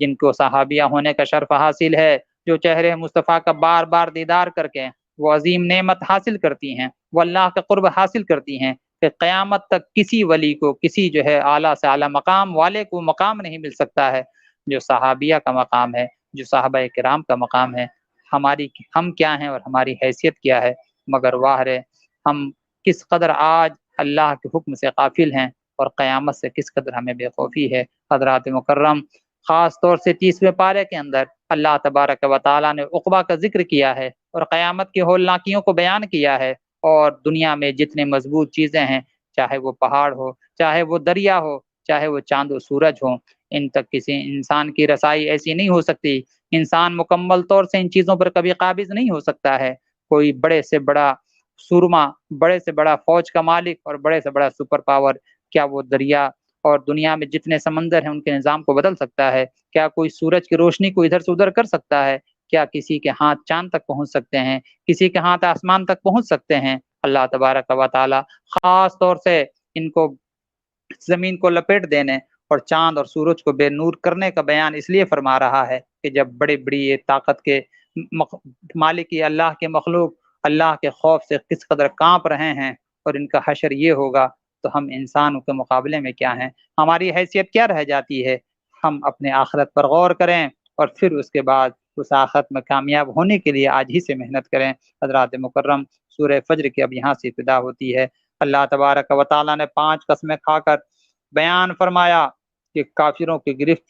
جن کو صحابیہ ہونے کا شرف حاصل ہے، جو چہرے مصطفیٰ کا بار بار دیدار کر کے وہ عظیم نعمت حاصل کرتی ہیں، وہ اللہ کا قرب حاصل کرتی ہیں کہ قیامت تک کسی ولی کو، کسی جو ہے اعلیٰ سے اعلیٰ مقام والے کو مقام نہیں مل سکتا ہے جو صحابیہ کا مقام ہے، جو صحابہ کرام کا مقام ہے۔ ہم کیا ہیں اور ہماری حیثیت کیا ہے، مگر واہ رے ہم کس قدر آج اللہ کے حکم سے غافل ہیں اور قیامت سے کس قدر ہمیں بے خوفی ہے۔ حضرات مکرم، خاص طور سے 30ویں پارے کے اندر اللہ تبارک و تعالیٰ نے عقبہ کا ذکر کیا ہے اور قیامت کی ہولناکیوں کو بیان کیا ہے، اور دنیا میں جتنے مضبوط چیزیں ہیں، چاہے وہ پہاڑ ہو، چاہے وہ دریا ہو، چاہے وہ چاند و سورج ہو، ان تک کسی انسان کی رسائی ایسی نہیں ہو سکتی۔ انسان مکمل طور سے ان چیزوں پر کبھی قابض نہیں ہو سکتا ہے۔ کوئی بڑے سے بڑا سورما، بڑے سے بڑا فوج کا مالک اور بڑے سے بڑا سپر پاور، کیا وہ دریا اور دنیا میں جتنے سمندر ہیں ان کے نظام کو بدل سکتا ہے؟ کیا کوئی سورج کی روشنی کو ادھر سے ادھر کر سکتا ہے؟ کیا کسی کے ہاتھ چاند تک پہنچ سکتے ہیں؟ کسی کے ہاتھ آسمان تک پہنچ سکتے ہیں؟ اللہ تبارک و تعالی خاص طور سے ان کو زمین کو لپیٹ دینے اور چاند اور سورج کو بے نور کرنے کا بیان اس لیے فرما رہا ہے کہ جب بڑی بڑی یہ طاقت کے مالک اللہ کے مخلوق اللہ کے خوف سے کس قدر کانپ رہے ہیں، اور ان کا حشر یہ ہوگا، تو ہم انسانوں کے مقابلے میں کیا ہیں؟ ہماری حیثیت کیا رہ جاتی ہے؟ ہم اپنے آخرت پر غور کریں اور پھر اس کے بعد اس آخرت میں کامیاب ہونے کے لیے آج ہی سے محنت کریں۔ حضرات مکرم، سورہ فجر کی اب یہاں سے ابتدا ہوتی ہے۔ اللہ تبارک و تعالیٰ نے 5 قسمیں کھا کر بیان فرمایا کہ کافروں کی گرفت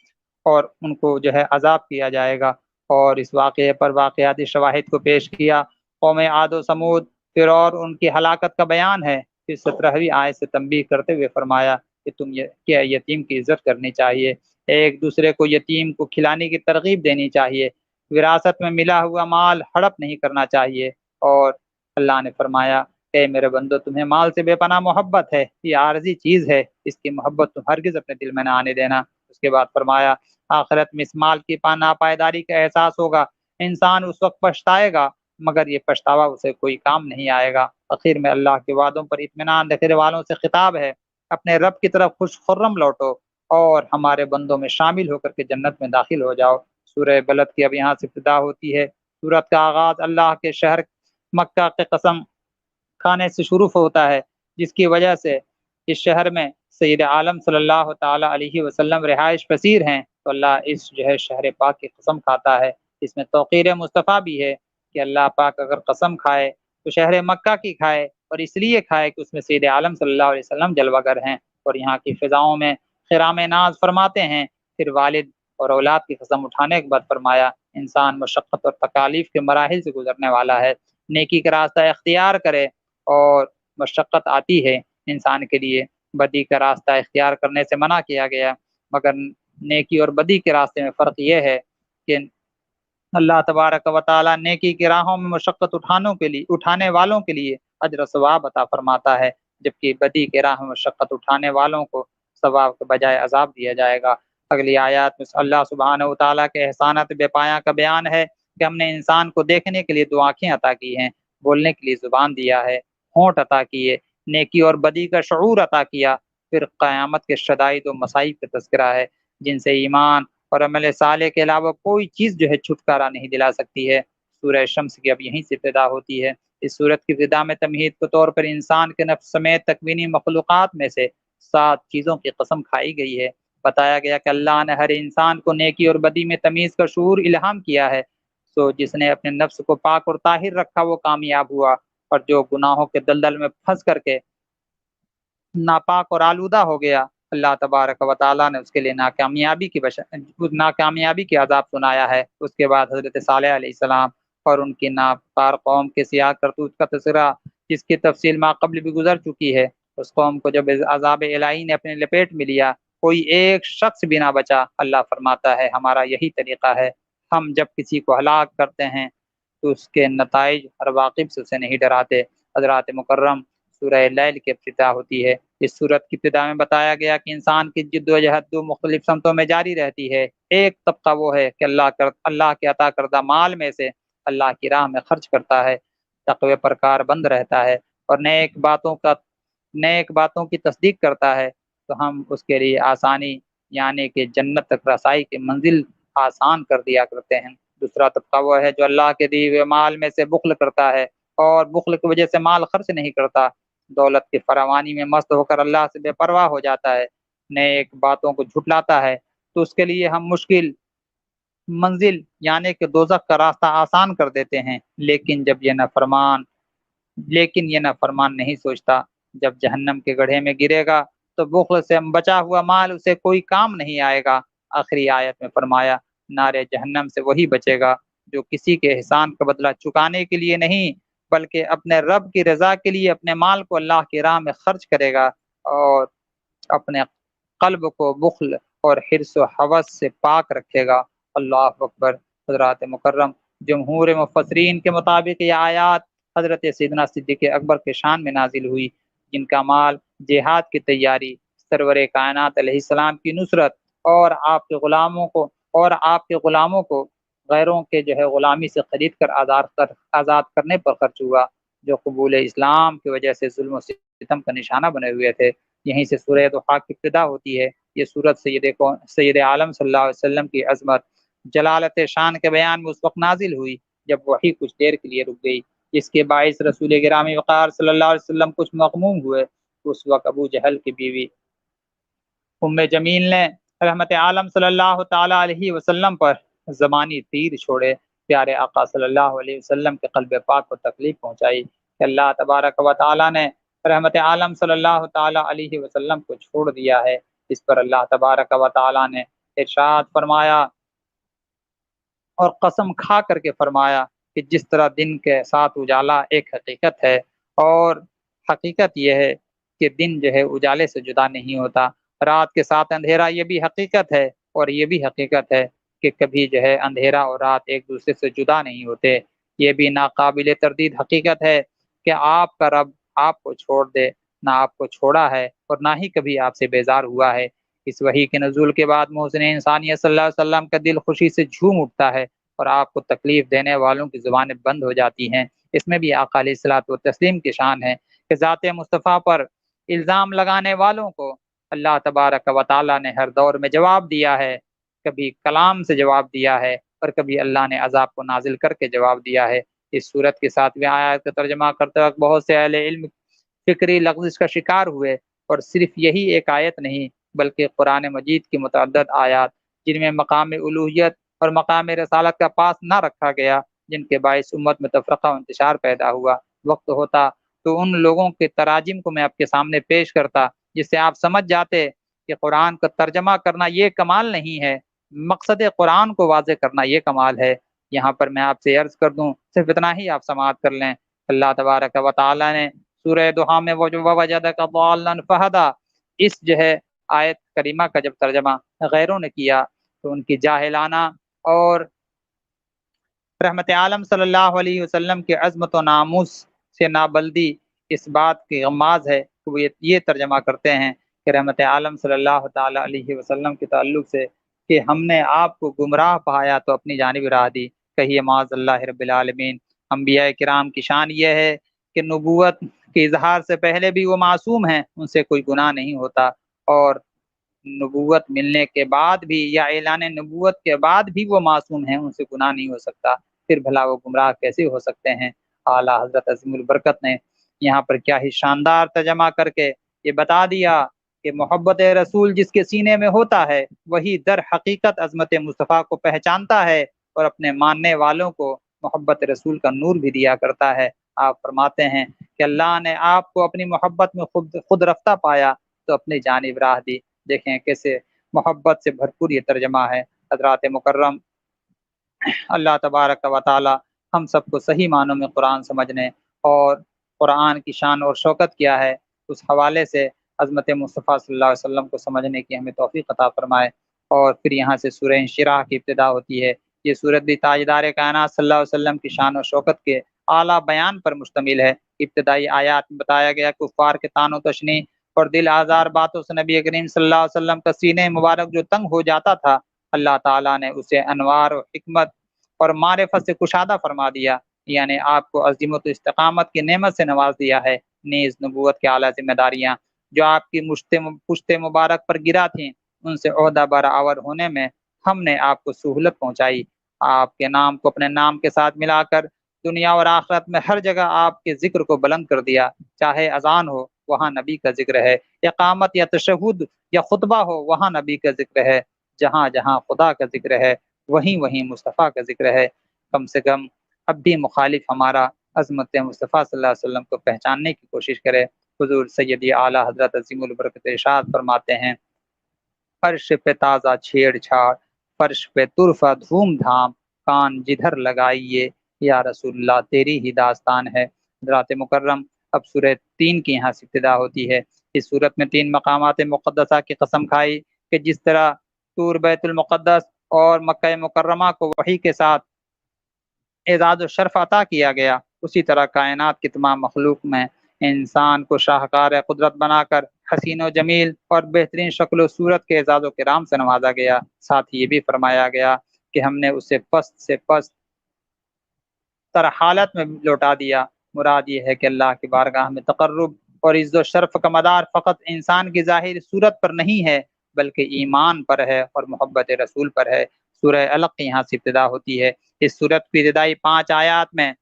اور ان کو جو ہے عذاب کیا جائے گا، اور اس واقعے پر واقعاتی شواہد کو پیش کیا۔ قوم عاد و سمود پھر اور ان کی ہلاکت کا بیان ہے۔ پھر 17ویں آیت سے تنبیہ کرتے ہوئے فرمایا کہ کہ یتیم کی عزت کرنی چاہیے، ایک دوسرے کو یتیم کو کھلانے کی ترغیب دینی چاہیے، وراثت میں ملا ہوا مال ہڑپ نہیں کرنا چاہیے، اور اللہ نے فرمایا کہ میرے بندو تمہیں مال سے بے پناہ محبت ہے، یہ عارضی چیز ہے، اس کی محبت تم ہرگز اپنے دل میں نہ آنے دینا۔ اس کے بعد فرمایا آخرت میں اس مال کی ناپائیداری کا احساس ہوگا، انسان اس وقت پچھتائے گا مگر یہ پچھتاوا اسے کوئی کام نہیں آئے گا۔ آخر میں اللہ کے وعدوں پر اطمینان رکھنے والوں سے خطاب ہے، اپنے رب کی طرف خوش خرم لوٹو اور ہمارے بندوں میں شامل ہو کر کے جنت میں داخل ہو جاؤ۔ سورہ بلد کی اب یہاں سے ابتدا ہوتی ہے۔ سورت کا آغاز اللہ کے شہر مکہ کے قسم کھانے سے شروع ہوتا ہے، جس کی وجہ سے اس شہر میں سید عالم صلی اللہ تعالی علیہ وسلم رہائش پذیر ہیں، تو اللہ اس جو ہے شہر پاک کی قسم کھاتا ہے۔ اس میں توقیر مصطفیٰ بھی ہے کہ اللہ پاک اگر قسم کھائے تو شہر مکہ کی کھائے، اور اس لیے کھائے کہ اس میں سید عالم صلی اللہ علیہ وسلم جلوہ گر ہیں اور یہاں کی فضاؤں میں خرام ناز فرماتے ہیں۔ پھر والد اور اولاد کی قسم اٹھانے کے بعد فرمایا انسان مشقت اور تکالیف کے مراحل سے گزرنے والا ہے، نیکی کا راستہ اختیار کرے، اور مشقت آتی ہے انسان کے لیے، بدی کا راستہ اختیار کرنے سے منع کیا گیا، مگر نیکی اور بدی کے راستے میں فرق یہ ہے کہ اللہ تبارک و تعالیٰ نیکی کی راہوں میں مشقت اٹھانے والوں کے لیے اجر و ثواب عطا فرماتا ہے، جبکہ بدی کے راہ میں مشقت اٹھانے والوں کو ثواب کے بجائے عذاب دیا جائے گا۔ اگلی آیات میں اللہ سبحانہ و تعالیٰ کے احسانات بے پایہ کا بیان ہے کہ ہم نے انسان کو دیکھنے کے لیے 2 آنکھیں عطا کی ہیں، بولنے کے لیے زبان دیا ہے، ہونٹ عطا کیے، نیکی اور بدی کا شعور عطا کیا۔ پھر قیامت کے شدائد و مصائب کا تذکرہ ہے، جن سے ایمان اور عمل صالح کے علاوہ کوئی چیز جو ہے چھٹکارا نہیں دلا سکتی ہے۔ سورہ شمس کی اب یہیں سے ابتدا ہوتی ہے۔ اس سورت کی ابتدا میں تمہید کے طور پر انسان کے نفس سمیت تکوینی مخلوقات میں سے 7 چیزوں کی قسم کھائی گئی ہے۔ بتایا گیا کہ اللہ نے ہر انسان کو نیکی اور بدی میں تمیز کا شعور الہام کیا ہے، سو جس نے اپنے نفس کو پاک اور طاہر رکھا وہ کامیاب ہوا، اور جو گناہوں کے دلدل میں پھنس کر کے ناپاک اور آلودہ ہو گیا، اللہ تبارک و تعالیٰ نے اس کے لیے ناکامیابی کی عذاب سنایا ہے۔ اس کے بعد حضرت صالح علیہ السلام اور ان کی ناپار قوم کے سیاہ کرتوت کا تذکرہ، جس کی تفصیل ما قبل بھی گزر چکی ہے۔ اس قوم کو جب عذاب الہی نے اپنے لپیٹ میں لیا، کوئی ایک شخص بھی نہ بچا۔ اللہ فرماتا ہے ہمارا یہی طریقہ ہے، ہم جب کسی کو ہلاک کرتے ہیں تو اس کے نتائج اور عواقب سے اسے نہیں ڈراتے۔ حضرات مکرم، سورہ لیل کی ابتدا ہوتی ہے۔ اس سورت کی ابتدا میں بتایا گیا کہ انسان کی جد و جہد 2 مختلف سمتوں میں جاری رہتی ہے۔ ایک طبقہ وہ ہے کہ اللہ کے عطا کردہ مال میں سے اللہ کی راہ میں خرچ کرتا ہے، تقوی پر کار بند رہتا ہے اور نیک باتوں کی تصدیق کرتا ہے، تو ہم اس کے لیے آسانی یعنی کہ جنت تک رسائی کی منزل آسان کر دیا کرتے ہیں۔ دوسرا طبقہ وہ ہے جو اللہ کے دیے ہوئے مال میں سے بخل کرتا ہے اور بخل کی وجہ سے مال خرچ نہیں کرتا، دولت کی فراوانی میں مست ہو کر اللہ سے بے پرواہ ہو جاتا ہے، نیک باتوں کو جھٹلاتا ہے، تو اس کے لیے ہم مشکل منزل یعنی کہ دوزخ کا راستہ آسان کر دیتے ہیں۔ لیکن یہ نافرمان نہیں سوچتا، جب جہنم کے گڑھے میں گرے گا تو بخل سے بچا ہوا مال اسے کوئی کام نہیں آئے گا۔ آخری آیت میں فرمایا نارے جہنم سے وہی بچے گا جو کسی کے احسان کا بدلہ چکانے کے لیے نہیں بلکہ اپنے رب کی رضا کے لیے اپنے مال کو اللہ کی راہ میں خرچ کرے گا اور اپنے قلب کو بخل اور حرص و ہوس سے پاک رکھے گا۔ اللہ اکبر۔ حضرات مکرم، جمہور مفسرین کے مطابق یہ آیات حضرت سیدنا صدیق اکبر کے شان میں نازل ہوئی، جن کا مال جہاد کی تیاری، سرور کائنات علیہ السلام کی نصرت اور آپ کے غلاموں کو غیروں کے غلامی سے خرید کر آزاد کرنے پر خرچ ہوا، جو قبول اسلام کی وجہ سے ظلم و ستم کا نشانہ بنے ہوئے تھے۔ یہیں سے سورہ ضحیٰ کی ابتدا ہوتی ہے۔ یہ سورت سید عالم صلی اللہ علیہ وسلم کی عظمت، جلالت شان کے بیان میں اس وقت نازل ہوئی جب وحی کچھ دیر کے لیے رک گئی، جس کے باعث رسول گرامی وقار صلی اللہ علیہ وسلم کچھ مغموم ہوئے۔ اس وقت ابو جہل کی بیوی ام جمیل نے رحمت عالم صلی اللہ تعالی علیہ وسلم پر زبانی تیر چھوڑے، پیارے آقا صلی اللہ علیہ وسلم کے قلب پاک کو تکلیف پہنچائی کہ اللہ تبارک و تعالی نے رحمت عالم صلی اللہ تعالی علیہ وسلم کو چھوڑ دیا ہے۔ اس پر اللہ تبارک و تعالی نے ارشاد فرمایا اور قسم کھا کر کے فرمایا کہ جس طرح دن کے ساتھ اجالا ایک حقیقت ہے، اور حقیقت یہ ہے کہ دن اجالے سے جدا نہیں ہوتا، رات کے ساتھ اندھیرا یہ بھی حقیقت ہے، اور یہ بھی حقیقت ہے کہ کبھی اندھیرا اور رات ایک دوسرے سے جدا نہیں ہوتے۔ یہ بھی ناقابل تردید حقیقت ہے کہ آپ کا رب آپ کو چھوڑ دے، نہ آپ کو چھوڑا ہے اور نہ ہی کبھی آپ سے بیزار ہوا ہے۔ اس وحی کے نزول کے بعد محسن انسانیت صلی اللہ علیہ وسلم کا دل خوشی سے جھوم اٹھتا ہے اور آپ کو تکلیف دینے والوں کی زبانیں بند ہو جاتی ہیں۔ اس میں بھی آقا علیہ الصلوۃ والتسلیم کی شان ہے کہ ذات مصطفیٰ پر الزام لگانے والوں کو اللہ تبارک و تعالیٰ نے ہر دور میں جواب دیا ہے، کبھی کلام سے جواب دیا ہے اور کبھی اللہ نے عذاب کو نازل کر کے جواب دیا ہے۔ اس صورت کے ساتھ بھی آیات کا ترجمہ کرتے وقت بہت سے اہل علم فکری لغزش کا شکار ہوئے، اور صرف یہی ایک آیت نہیں بلکہ قرآن مجید کی متعدد آیات جن میں مقام الوہیت اور مقام رسالت کا پاس نہ رکھا گیا، جن کے باعث امت میں تفرقہ و انتشار پیدا ہوا۔ وقت ہوتا تو ان لوگوں کے تراجم کو میں آپ کے سامنے پیش کرتا جس سے آپ سمجھ جاتے کہ قرآن کا ترجمہ کرنا یہ کمال نہیں ہے، مقصد قرآن کو واضح کرنا یہ کمال ہے۔ یہاں پر میں آپ سے عرض کر دوں، صرف اتنا ہی آپ سماعت کر لیں۔ اللہ تبارک و تعالی نے سورہ ضحیٰ میں وَوَجَدَكَ ضَالًّا فَہَدَىٰ اس آیت کریمہ کا جب ترجمہ غیروں نے کیا تو ان کی جاہلانہ اور رحمت عالم صلی اللہ علیہ وسلم کی عظمت و ناموس سے نابلدی اس بات کی غماز ہے کہ وہ یہ ترجمہ کرتے ہیں کہ رحمت عالم صلی اللہ تعالی علیہ وسلم کے تعلق سے کہ ہم نے آپ کو گمراہ پایا تو اپنی جانب راہ دی، کہیے معاذ اللہ رب العالمین۔ انبیاء کرام کی شان یہ ہے کہ نبوت کے اظہار سے پہلے بھی وہ معصوم ہیں، ان سے کوئی گناہ نہیں ہوتا، اور نبوت ملنے کے بعد بھی یا اعلان نبوت کے بعد بھی وہ معصوم ہیں، ان سے گناہ نہیں ہو سکتا، پھر بھلا وہ گمراہ کیسے ہو سکتے ہیں۔ اعلیٰ حضرت عظیم البرکت نے یہاں پر کیا ہی شاندار ترجمہ کر کے یہ بتا دیا کہ محبت رسول جس کے سینے میں ہوتا ہے وہی در حقیقت عظمت مصطفیٰ کو پہچانتا ہے اور اپنے ماننے والوں کو محبت رسول کا نور بھی دیا کرتا ہے۔ آپ فرماتے ہیں کہ اللہ نے آپ کو اپنی محبت میں خود رفتہ پایا تو اپنی جانب راہ دی۔ دیکھیں کیسے محبت سے بھرپور یہ ترجمہ ہے۔ حضرات مکرم، اللہ تبارک و تعالی ہم سب کو صحیح معنوں میں قرآن سمجھنے اور قرآن کی شان اور شوکت کیا ہے اس حوالے سے عظمت مصطفیٰ صلی اللہ علیہ وسلم کو سمجھنے کی ہمیں توفیق عطا فرمائے۔ اور پھر یہاں سے سورہ انشراح کی ابتدا ہوتی ہے۔ یہ سورت بھی تاجدار کائنات صلی اللہ علیہ وسلم کی شان و شوکت کے اعلیٰ بیان پر مشتمل ہے۔ ابتدائی آیات میں بتایا گیا کفار کے طعن و تشنیع اور دل آزار باتوں سے نبی کریم صلی اللہ علیہ وسلم کا سینے مبارک جو تنگ ہو جاتا تھا، اللہ تعالیٰ نے اسے انوار و حکمت اور معرفت سے کشادہ فرما دیا، یعنی آپ کو عظمت و استقامت کی نعمت سے نواز دیا ہے۔ نیز نبوت کے اعلیٰ ذمہ داریاں جو آپ کی پشت مبارک پر گرا تھیں ان سے عہدہ برآور ہونے میں ہم نے آپ کو سہولت پہنچائی، آپ کے نام کو اپنے نام کے ساتھ ملا کر دنیا اور آخرت میں ہر جگہ آپ کے ذکر کو بلند کر دیا، چاہے اذان ہو وہاں نبی کا ذکر ہے، اقامت یا تشہد یا خطبہ ہو وہاں نبی کا ذکر ہے، جہاں جہاں خدا کا ذکر ہے وہیں وہیں مصطفیٰ کا ذکر ہے۔ کم سے کم اب بھی مخالف ہمارا عظمت مصطفیٰ صلی اللہ علیہ وسلم کو پہچاننے کی کوشش کرے۔ حضور سیدی اعلیٰ حضرت عظیم البرکت ارشاد فرماتے ہیں، فرش پہ تازہ چھیڑ چھاڑ، فرش پہ طرفہ دھوم دھام، کان جدھر لگائیے یا رسول اللہ تیری ہی داستان ہے۔ حضرات مکرم، اب سورہ 3 کی یہاں سے ابتدا ہوتی ہے۔ اس صورت میں 3 مقامات مقدسہ کی قسم کھائی کہ جس طرح طور بیت المقدس اور مکہ مکرمہ کو وحی کے ساتھ اعزاز و شرف عطا کیا گیا، اسی طرح کائنات کی تمام مخلوق میں انسان کو شاہکار قدرت بنا کر حسین و جمیل اور بہترین شکل و صورت کے اعزاز و کرام سے نوازا گیا۔ ساتھ ہی یہ بھی فرمایا گیا کہ ہم نے اسے پست سے پست تر حالت میں لوٹا دیا۔ مراد یہ ہے کہ اللہ کی بارگاہ میں تقرب اور عز و شرف کا مدار فقط انسان کی ظاہری صورت پر نہیں ہے بلکہ ایمان پر ہے اور محبت رسول پر ہے۔ سورہ علق کی یہاں سے ابتدا ہوتی ہے۔ اس سورت کی ابتدائی 5 آیات میں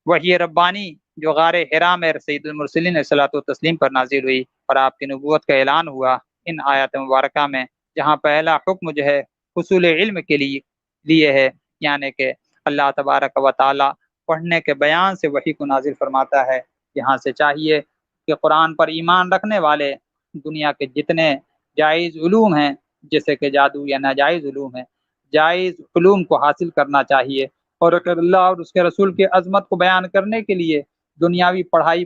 وحی ربانی جو غار حرا میں سید المرسلین علیہ الصلوۃ والتسلیم پر نازل ہوئی اور آپ کی نبوت کا اعلان ہوا، ان آیات مبارکہ میں جہاں پہلا حکم جو ہے حصول علم کے لیے ہے، یعنی کہ اللہ تبارک و تعالی پڑھنے کے بیان سے وحی کو نازل فرماتا ہے، یہاں سے چاہیے کہ قرآن پر ایمان رکھنے والے دنیا کے جتنے جائز علوم ہیں، جیسے کہ جادو یا ناجائز علوم ہیں، جائز علوم کو حاصل کرنا چاہیے، اور اگر اللہ اور اس کے رسول کی عظمت کو بیان کرنے کے لیے دنیاوی پڑھائی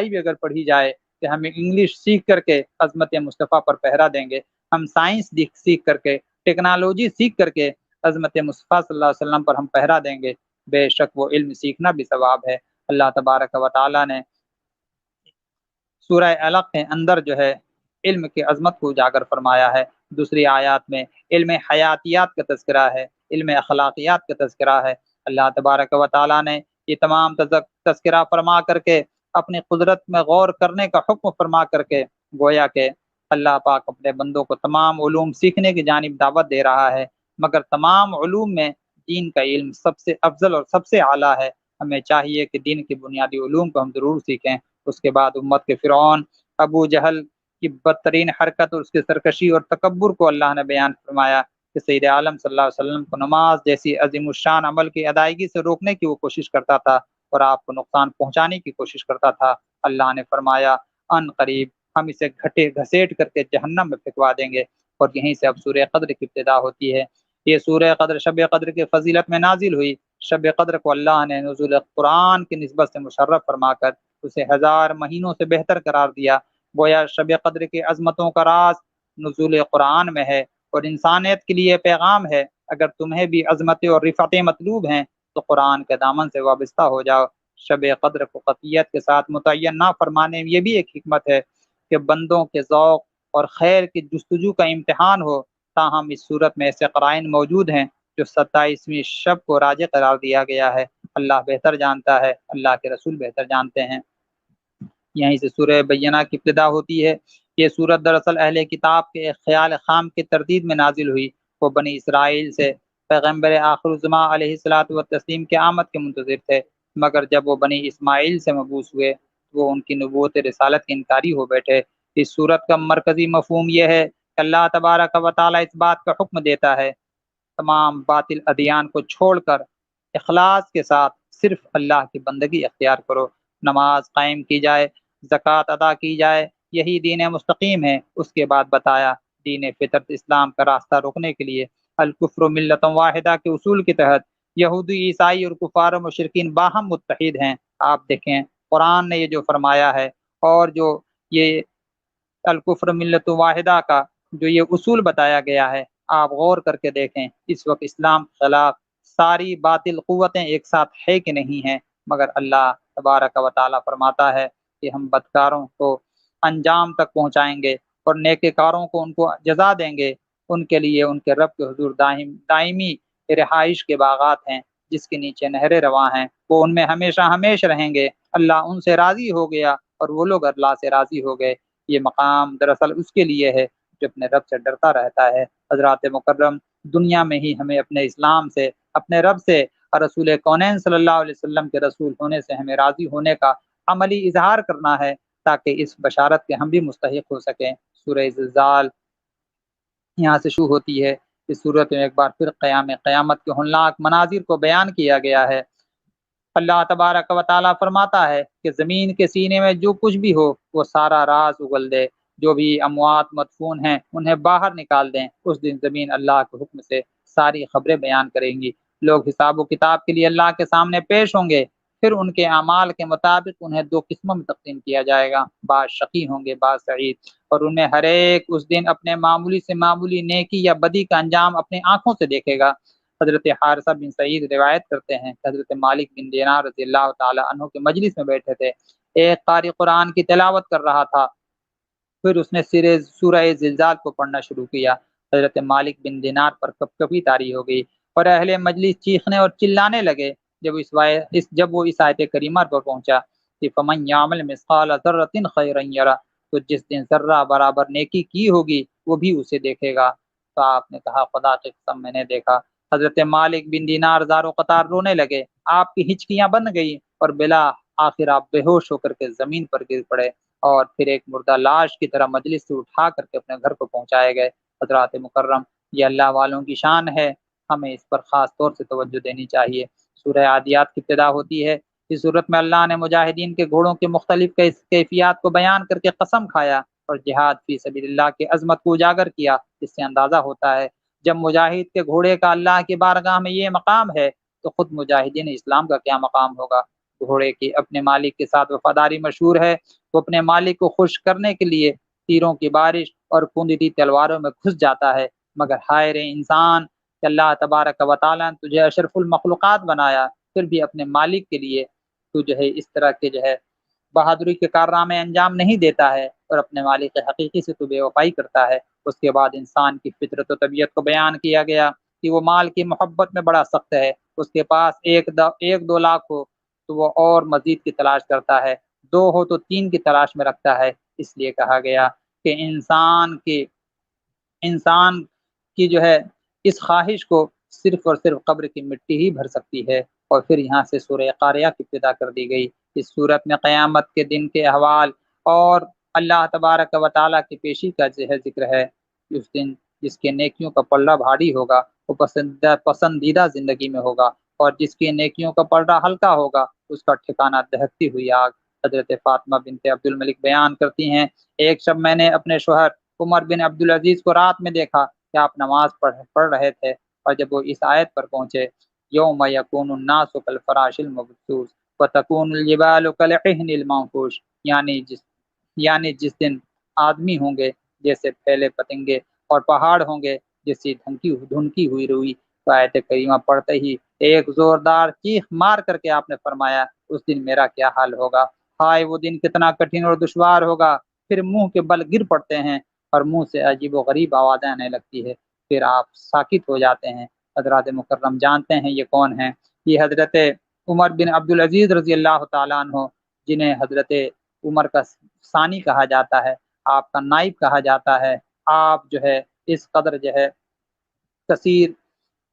بھی اگر پڑھی جائے کہ ہم انگلش سیکھ کر کے عظمت مصطفیٰ پر پہرا دیں گے، ہم سائنس سیکھ کر کے، ٹیکنالوجی سیکھ کر کے عظمت مصطفیٰ صلی اللہ علیہ وسلم پر ہم پہرا دیں گے، بے شک وہ علم سیکھنا بھی ثواب ہے۔ اللہ تبارک و تعالی نے سورہ علق کے اندر جو ہے علم کی عظمت کو اجاگر فرمایا ہے۔ دوسری آیات میں علم حیاتیات کا تذکرہ ہے، علم اخلاقیات کا تذکرہ ہے۔ اللہ تبارک و تعالی نے یہ تمام تذکرہ فرما کر کے اپنی قدرت میں غور کرنے کا حکم فرما کر کے گویا کہ اللہ پاک اپنے بندوں کو تمام علوم سیکھنے کی جانب دعوت دے رہا ہے، مگر تمام علوم میں دین کا علم سب سے افضل اور سب سے اعلیٰ ہے۔ ہمیں چاہیے کہ دین کی بنیادی علوم کو ہم ضرور سیکھیں۔ اس کے بعد امت کے فرعون ابو جہل کی بدترین حرکت اور اس کی سرکشی اور تکبر کو اللہ نے بیان فرمایا کہ سید عالم صلی اللہ علیہ وسلم کو نماز جیسی عظیم الشان عمل کی ادائیگی سے روکنے کی وہ کوشش کرتا تھا اور آپ کو نقصان پہنچانے کی کوشش کرتا تھا۔ اللہ نے فرمایا ان قریب ہم اسے گھسیٹ کر کے جہنم میں پھینکوا دیں گے، اور یہیں سے اب سورہ قدر کی ابتدا ہوتی ہے۔ یہ سورہ قدر شب قدر کی فضیلت میں نازل ہوئی۔ شب قدر کو اللہ نے نزول قرآن کی نسبت سے مشرف فرما کر اسے 1000 مہینوں سے بہتر قرار دیا۔ گویا شب قدر کی عظمتوں کا راز نزول قرآن میں ہے اور انسانیت کے لیے پیغام ہے، اگر تمہیں بھی عظمتیں اور رفعتیں مطلوب ہیں تو قرآن کے دامن سے وابستہ ہو جاؤ۔ شب قدر کو قطعیت کے ساتھ متعین نہ فرمانے میں یہ بھی ایک حکمت ہے کہ بندوں کے ذوق اور خیر کی جستجو کا امتحان ہو، تاہم اس صورت میں ایسے قرائن موجود ہیں جو 27ویں شب کو راج قرار دیا گیا ہے۔ اللہ بہتر جانتا ہے، اللہ کے رسول بہتر جانتے ہیں۔ یہیں سے سورہ بینہ کی ابتدا ہوتی ہے۔ یہ سورت دراصل اہل کتاب کے ایک خیال خام کی تردید میں نازل ہوئی۔ وہ بنی اسرائیل سے پیغمبر آخر الزماں علیہ الصلوۃ والتسلیم کے آمد کے منتظر تھے، مگر جب وہ بنی اسماعیل سے مبعوث ہوئے وہ ان کی نبوت رسالت کے انکاری ہو بیٹھے۔ اس سورت کا مرکزی مفہوم یہ ہے کہ اللہ تبارک و تعالی اس بات کا حکم دیتا ہے تمام باطل ادیان کو چھوڑ کر اخلاص کے ساتھ صرف اللہ کی بندگی اختیار کرو، نماز قائم کی جائے، زکوٰۃ ادا کی جائے، یہی دین مستقیم ہے۔ اس کے بعد بتایا دین فطرت اسلام کا راستہ روکنے کے لیے الکفر ملت واحدہ کے اصول کے تحت یہودی، عیسائی اور کفار و مشرکین باہم متحد ہیں۔ آپ دیکھیں قرآن نے یہ جو فرمایا ہے اور جو یہ الکفر ملت واحدہ کا جو یہ اصول بتایا گیا ہے، آپ غور کر کے دیکھیں اس وقت اسلام کے خلاف ساری باطل قوتیں ایک ساتھ ہے کہ نہیں ہیں، مگر اللہ تبارک و تعالی فرماتا ہے کہ ہم بدکاروں کو انجام تک پہنچائیں گے اور نیککاروں کو ان کو جزا دیں گے۔ ان کے لیے ان کے رب کے حضور دائمی رہائش کے باغات ہیں جس کے نیچے نہریں رواں ہیں، وہ ان میں ہمیشہ ہمیشہ رہیں گے۔ اللہ ان سے راضی ہو گیا اور وہ لوگ اللہ سے راضی ہو گئے۔ یہ مقام دراصل اس کے لیے ہے جو اپنے رب سے ڈرتا رہتا ہے۔ حضرات مکرم، دنیا میں ہی ہمیں اپنے اسلام سے، اپنے رب سے اور رسول کونین صلی اللہ علیہ وسلم کے رسول ہونے سے ہمیں راضی ہونے کا عملی اظہار کرنا ہے، تاکہ اس بشارت کے ہم بھی مستحق ہو سکیں۔ سورہ زلزال یہاں سے شروع ہوتی ہے۔ اس صورت میں ایک بار پھر قیامت کے ہولناک مناظر کو بیان کیا گیا ہے۔ اللہ تبارک و تعالیٰ فرماتا ہے کہ زمین کے سینے میں جو کچھ بھی ہو وہ سارا راز اگل دے، جو بھی اموات مدفون ہیں انہیں باہر نکال دیں۔ اس دن زمین اللہ کے حکم سے ساری خبریں بیان کریں گی۔ لوگ حساب و کتاب کے لیے اللہ کے سامنے پیش ہوں گے، پھر ان کے اعمال کے مطابق انہیں دو قسموں میں تقسیم کیا جائے گا، بعض شقی ہوں گے بعض سعید، اور انہیں ہر ایک اس دن اپنے معمولی سے معمولی نیکی یا بدی کا انجام اپنی آنکھوں سے دیکھے گا۔ حضرت حارثہ بن سعید روایت کرتے ہیں کہ حضرت مالک بن دینار رضی اللہ تعالی عنہ کے مجلس میں بیٹھے تھے، ایک قاری قرآن کی تلاوت کر رہا تھا، پھر اس نے سورہ زلزال کو پڑھنا شروع کیا۔ حضرت مالک بن دینار پر کپ کپی طاری ہو گئی اور اہل مجلس چیخنے اور چلانے لگے۔ جب وہ اس آیت کریمہ پر پہنچا کہ فمن یعمل مثقال ذرۃ خیرا یرہ، تو جس دن ذرہ برابر نیکی کی ہوگی وہ بھی اسے دیکھے گا۔ تو آپ نے کہا خدا کی قسم میں نے دیکھا۔ حضرت مالک بن دینار زار و قطار رونے لگے، آپ کی ہچکیاں بن گئی اور بلا آخر آپ بے ہوش ہو کر کے زمین پر گر پڑے، اور پھر ایک مردہ لاش کی طرح مجلس سے اٹھا کر کے اپنے گھر کو پہنچائے گئے۔ حضرات مکرم، یہ اللہ والوں کی شان ہے، ہمیں اس پر خاص طور سے توجہ دینی چاہیے۔ سورہ عادیات کی ابتدا ہوتی ہے۔ اس صورت میں اللہ نے مجاہدین کے گھوڑوں کے مختلف کیفیات کو بیان کر کے قسم کھایا اور جہاد فی سبیل اللہ کی عظمت کو اجاگر کیا۔ اس سے اندازہ ہوتا ہے جب مجاہد کے گھوڑے کا اللہ کی بارگاہ میں یہ مقام ہے تو خود مجاہدین اسلام کا کیا مقام ہوگا۔ گھوڑے کی اپنے مالک کے ساتھ وفاداری مشہور ہے، وہ اپنے مالک کو خوش کرنے کے لیے تیروں کی بارش اور پوندتی تلواروں میں گھس جاتا ہے، مگر ہائے رے انسان کہ اللہ تبارک و تعالیٰ نے تجھے اشرف المخلوقات بنایا، پھر بھی اپنے مالک کے لیے تو اس طرح کے بہادری کے کارنامے انجام نہیں دیتا ہے اور اپنے مالک حقیقی سے تو بے وفائی کرتا ہے۔ اس کے بعد انسان کی فطرت و طبیعت کو بیان کیا گیا کہ وہ مال کی محبت میں بڑا سخت ہے، اس کے پاس ایک دو لاکھ ہو تو وہ اور مزید کی تلاش کرتا ہے، دو ہو تو تین کی تلاش میں رکھتا ہے۔ اس لیے کہا گیا کہ انسان کی اس خواہش کو صرف اور صرف قبر کی مٹی ہی بھر سکتی ہے۔ اور پھر یہاں سے سورہ قاریہ کی ابتدا کر دی گئی۔ اس صورت میں قیامت کے دن کے احوال اور اللہ تبارک و تعالیٰ کی پیشی کا ذکر ہے۔ اس دن جس کے نیکیوں کا پلڑا بھاری ہوگا وہ پسندیدہ زندگی میں ہوگا، اور جس کی نیکیوں کا پلڑا ہلکا ہوگا اس کا ٹھکانہ دہکتی ہوئی آگ۔ حضرت فاطمہ بنت عبد الملک بیان کرتی ہیں، ایک شب میں نے اپنے شوہر عمر بن عبدالعزیز کو رات میں دیکھا کہ آپ نماز پڑھ رہے تھے، اور جب وہ اس آیت پر پہنچے یوم یکون الناس کالفراش المبثوث وتکون الجبال کالعہن المنفوش، یعنی جس دن آدمی ہوں گے جیسے پھیلے پتنگے اور پہاڑ ہوں گے جیسی دھنکی ہوئی روئی۔ تو آیت کریمہ پڑھتے ہی ایک زوردار چیخ مار کر کے آپ نے فرمایا اس دن میرا کیا حال ہوگا، ہائے وہ دن کتنا کٹھن اور دشوار ہوگا۔ پھر منہ کے بل گر پڑتے ہیں اور منہ سے عجیب و غریب آوازیں آنے لگتی ہے، پھر آپ ساکت ہو جاتے ہیں۔ حضرات مکرم جانتے ہیں یہ کون ہیں؟ یہ حضرت عمر بن عبدالعزیز رضی اللہ تعالیٰ عنہ، جنہیں حضرت عمر کا ثانی کہا جاتا ہے، آپ کا نائب کہا جاتا ہے۔ آپ اس قدر کثیر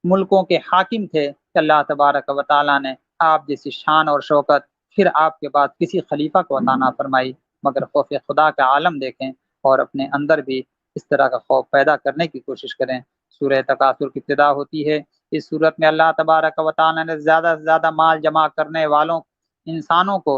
ملکوں کے حاکم تھے کہ اللہ تبارک و تعالیٰ نے آپ جیسی شان اور شوکت پھر آپ کے بعد کسی خلیفہ کو عطا نہ فرمائی۔ مگر خوف خدا کا عالم دیکھیں اور اپنے اندر بھی اس طرح کا خوف پیدا کرنے کی کوشش کریں۔ سورہ تکاثر کی ابتدا ہوتی ہے۔ اس صورت میں اللہ تبارک و تعالیٰ نے زیادہ سے زیادہ مال جمع کرنے والوں انسانوں کو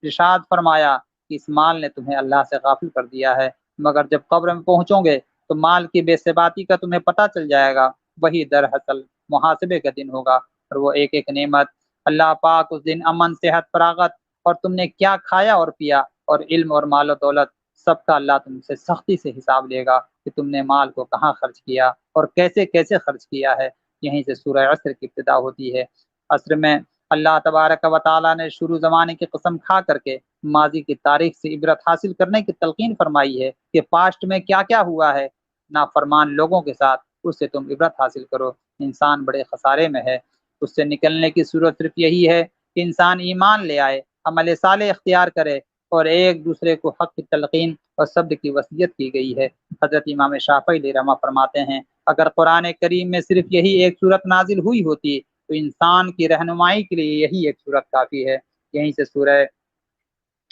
ارشاد فرمایا کہ اس مال نے تمہیں اللہ سے غافل کر دیا ہے، مگر جب قبر میں پہنچو گے تو مال کی بے ثباتی کا تمہیں پتہ چل جائے گا، وہی دراصل محاسبے کا دن ہوگا، اور وہ ایک ایک نعمت اللہ پاک اس دن امن صحت فراغت اور تم نے کیا کھایا اور پیا اور علم اور مال و دولت سب کا اللہ تم سے سختی سے حساب لے گا کہ تم نے مال کو کہاں خرچ کیا اور کیسے کیسے خرچ کیا ہے۔ یہیں سے سورہ عصر کی ابتدا ہوتی ہے۔ عصر میں اللہ تبارک و تعالیٰ نے شروع زمانے کی قسم کھا کر کے ماضی کی تاریخ سے عبرت حاصل کرنے کی تلقین فرمائی ہے کہ پاسٹ میں کیا کیا ہوا ہے نافرمان لوگوں کے ساتھ، اس سے تم عبرت حاصل کرو۔ انسان بڑے خسارے میں ہے، اس سے نکلنے کی صورت صرف یہی ہے کہ انسان ایمان لے آئے، عمل صالح اختیار کرے اور ایک دوسرے کو حق کی تلقین اور صبر کی وصیت کی گئی ہے۔ حضرت امام شافعی علیہ رحمہ فرماتے ہیں اگر قرآن کریم میں صرف یہی ایک صورت نازل ہوئی ہوتی تو انسان کی رہنمائی کے لیے یہی ایک صورت کافی ہے۔ یہیں سے سورہ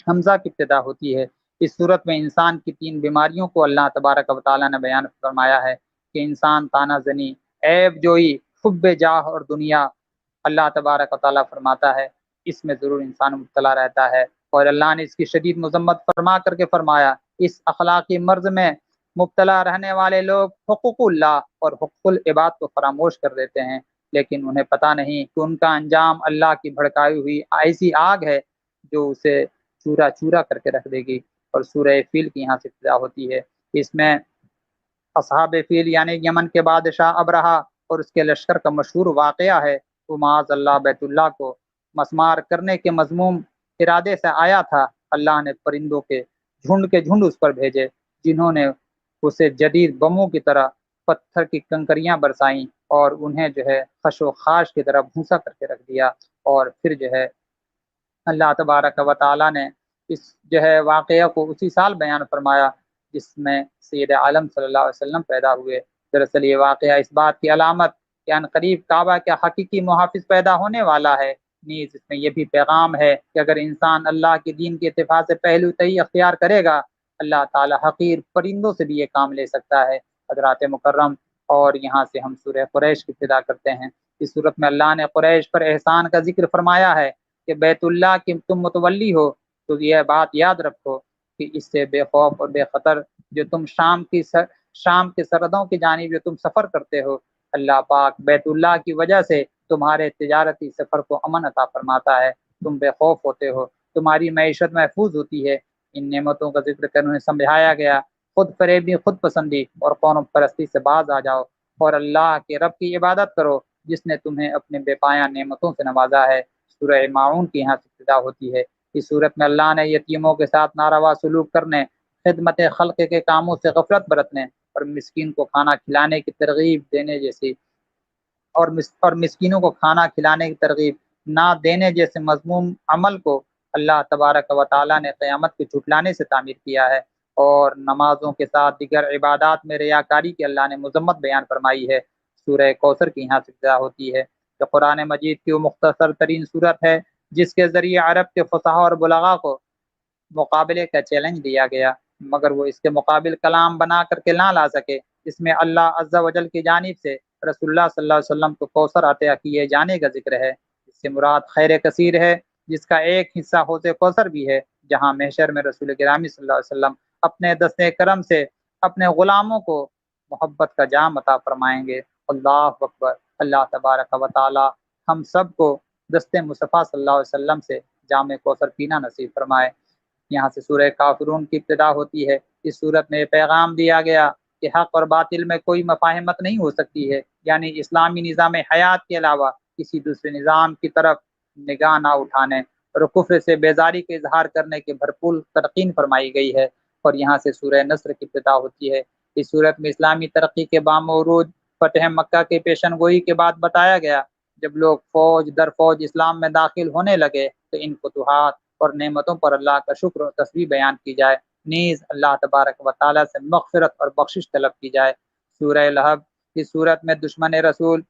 حمزہ کی ابتدا ہوتی ہے۔ اس صورت میں انسان کی 3 بیماریوں کو اللہ تبارک و تعالیٰ نے بیان فرمایا ہے کہ انسان تانا زنی، عیب جوئی، حب جاہ اور دنیا۔ اللہ تبارک و تعالیٰ فرماتا ہے اس میں ضرور انسان مبتلا رہتا ہے، اور اللہ نے اس کی شدید مذمت فرما کر کے فرمایا اس اخلاقی مرض میں مبتلا رہنے والے لوگ حقوق اللہ اور حقوق العباد کو فراموش کر دیتے ہیں، لیکن انہیں پتہ نہیں کہ ان کا انجام اللہ کی بھڑکائی ہوئی ایسی آگ ہے جو اسے چورا چورا کر کے رکھ دے گی۔ اور سورہ فیل کی یہاں سے ابتدا ہوتی ہے۔ اس میں اصحاب فیل یعنی یمن کے بادشاہ ابرہا اور اس کے لشکر کا مشہور واقعہ ہے۔ وہ معاذ اللہ بیت اللہ کو مسمار کرنے کے مذموم ارادے سے آیا تھا۔ اللہ نے پرندوں کے جھنڈ اس پر بھیجے جنہوں نے اسے جدید بموں کی طرح پتھر کی کنکریاں برسائیں اور انہیں خش و خاش کی طرح بھونسا کر کے رکھ دیا۔ اور پھر اللہ تبارک و تعالیٰ نے اس واقعہ کو اسی سال بیان فرمایا جس میں سید عالم صلی اللہ علیہ وسلم پیدا ہوئے۔ دراصل یہ واقعہ اس بات کی علامت کہ ان قریب کعبہ کا حقیقی محافظ پیدا ہونے والا ہے، نیز اس میں یہ بھی پیغام ہے کہ اگر انسان اللہ کے دین کے اتفاق سے پہلو تہی اختیار کرے گا، اللہ تعالی حقیر پرندوں سے بھی یہ کام لے سکتا ہے۔ حضرات مکرم، اور یہاں سے ہم سورہ قریش کی ابتدا کرتے ہیں۔ اس صورت میں اللہ نے قریش پر احسان کا ذکر فرمایا ہے کہ بیت اللہ کی تم متولی ہو تو یہ بات یاد رکھو کہ اس سے بے خوف اور بے خطر جو تم شام کے سرحدوں کی جانب جو تم سفر کرتے ہو، اللہ پاک بیت اللہ کی وجہ سے تمہارے تجارتی سفر کو امن عطا فرماتا ہے، تم بے خوف ہوتے ہو، تمہاری معیشت محفوظ ہوتی ہے۔ ان نعمتوں کا ذکر کر انہیں سمجھایا گیا خود فریبی، خود پسندی اور قوم پرستی سے باز آ جاؤ اور اللہ کے رب کی عبادت کرو جس نے تمہیں اپنے بے پایاں نعمتوں سے نوازا ہے۔ سورہ معون کی یہاں سے ابتدا ہوتی ہے۔ اس صورت میں اللہ نے یتیموں کے ساتھ ناروا سلوک کرنے، خدمت خلق کے کاموں سے غفلت برتنے اور مسکین کو کھانا کھلانے کی ترغیب دینے جیسی اور مسکینوں کو کھانا کھلانے کی ترغیب نہ دینے جیسے مذموم عمل کو اللہ تبارک و تعالیٰ نے قیامت کے جھٹلانے سے تعمیر کیا ہے، اور نمازوں کے ساتھ دیگر عبادات میں ریاکاری کی اللہ نے مذمت بیان فرمائی ہے۔ سورہ کوثر کی یہاں سے ابتدا ہوتی ہے جو قرآن مجید کی وہ مختصر ترین صورت ہے جس کے ذریعے عرب کے فصحاء اور بلغاء کو مقابلے کا چیلنج دیا گیا، مگر وہ اس کے مقابل کلام بنا کر کے نہ لا سکے۔ اس میں اللہ عز و جل کی جانب سے رسول اللہ صلی اللہ علیہ وسلم کو کوثر عطا کیے جانے کا ذکر ہے۔ اس سے مراد خیر کثیر ہے جس کا ایک حصہ حوض کوثر بھی ہے، جہاں محشر میں رسول گرامی صلی اللہ علیہ وسلم اپنے دست کرم سے اپنے غلاموں کو محبت کا جام عطا فرمائیں گے۔ اللہ اکبر۔ اللہ تبارک و تعالی ہم سب کو دست مصطفیٰ صلی اللہ علیہ وسلم سے جام کوثر پینا نصیب فرمائے۔ یہاں سے سورہ کافرون کی ابتدا ہوتی ہے۔ اس صورت میں پیغام دیا گیا کہ حق اور باطل میں کوئی مفاہمت نہیں ہو سکتی ہے، یعنی اسلامی نظام حیات کے علاوہ کسی دوسرے نظام کی طرف نگاہ نہ اٹھانے اور کفر سے بیزاری کا اظہار کرنے کی بھرپور تلقین فرمائی گئی ہے۔ اور یہاں سے سورہ نصر کی ابتدا ہوتی ہے۔ اس صورت میں اسلامی ترقی کے بام عروج فتح مکہ کے پیشن گوئی کے بعد بتایا گیا جب لوگ فوج در فوج اسلام میں داخل ہونے لگے تو ان فتوحات اور نعمتوں پر اللہ کا شکر و تسبیح بیان کی جائے، نیز اللہ تبارک و تعالیٰ سے مغفرت اور بخشش طلب کی جائے۔ سورہ لہب اس صورت میں دشمن رسول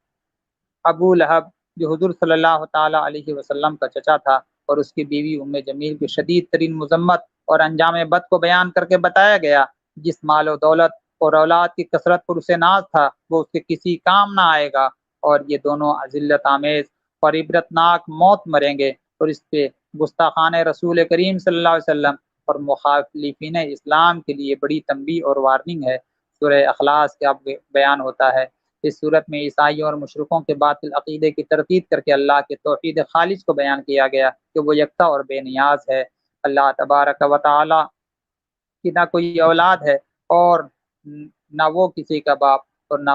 ابو لہب جو حضور صلی اللہ تعالیٰ علیہ وسلم کا چچا تھا اور اس کی بیوی ام جمیل کی شدید ترین مذمت اور انجام بد کو بیان کر کے بتایا گیا۔ جس مال و دولت اور اولاد کی کثرت پر اسے ناز تھا وہ اس کے کسی کام نہ آئے گا، اور یہ دونوں ذلت آمیز اور عبرتناک موت مریں گے، اور اس پہ گستاخان رسول کریم صلی اللہ علیہ وسلم اور مخالفین اسلام کے لیے بڑی تنبیہ اور وارننگ ہے۔ سورہ اخلاص کا بیان ہوتا ہے۔ اس صورت میں عیسائیوں اور مشرکوں کے باطل عقیدے کی تردید کر کے اللہ کے توحید خالص کو بیان کیا گیا کہ وہ یکتا اور بے نیاز ہے۔ اللہ تبارک و تعالی کی نہ کوئی اولاد ہے اور نہ وہ کسی کا باپ اور نہ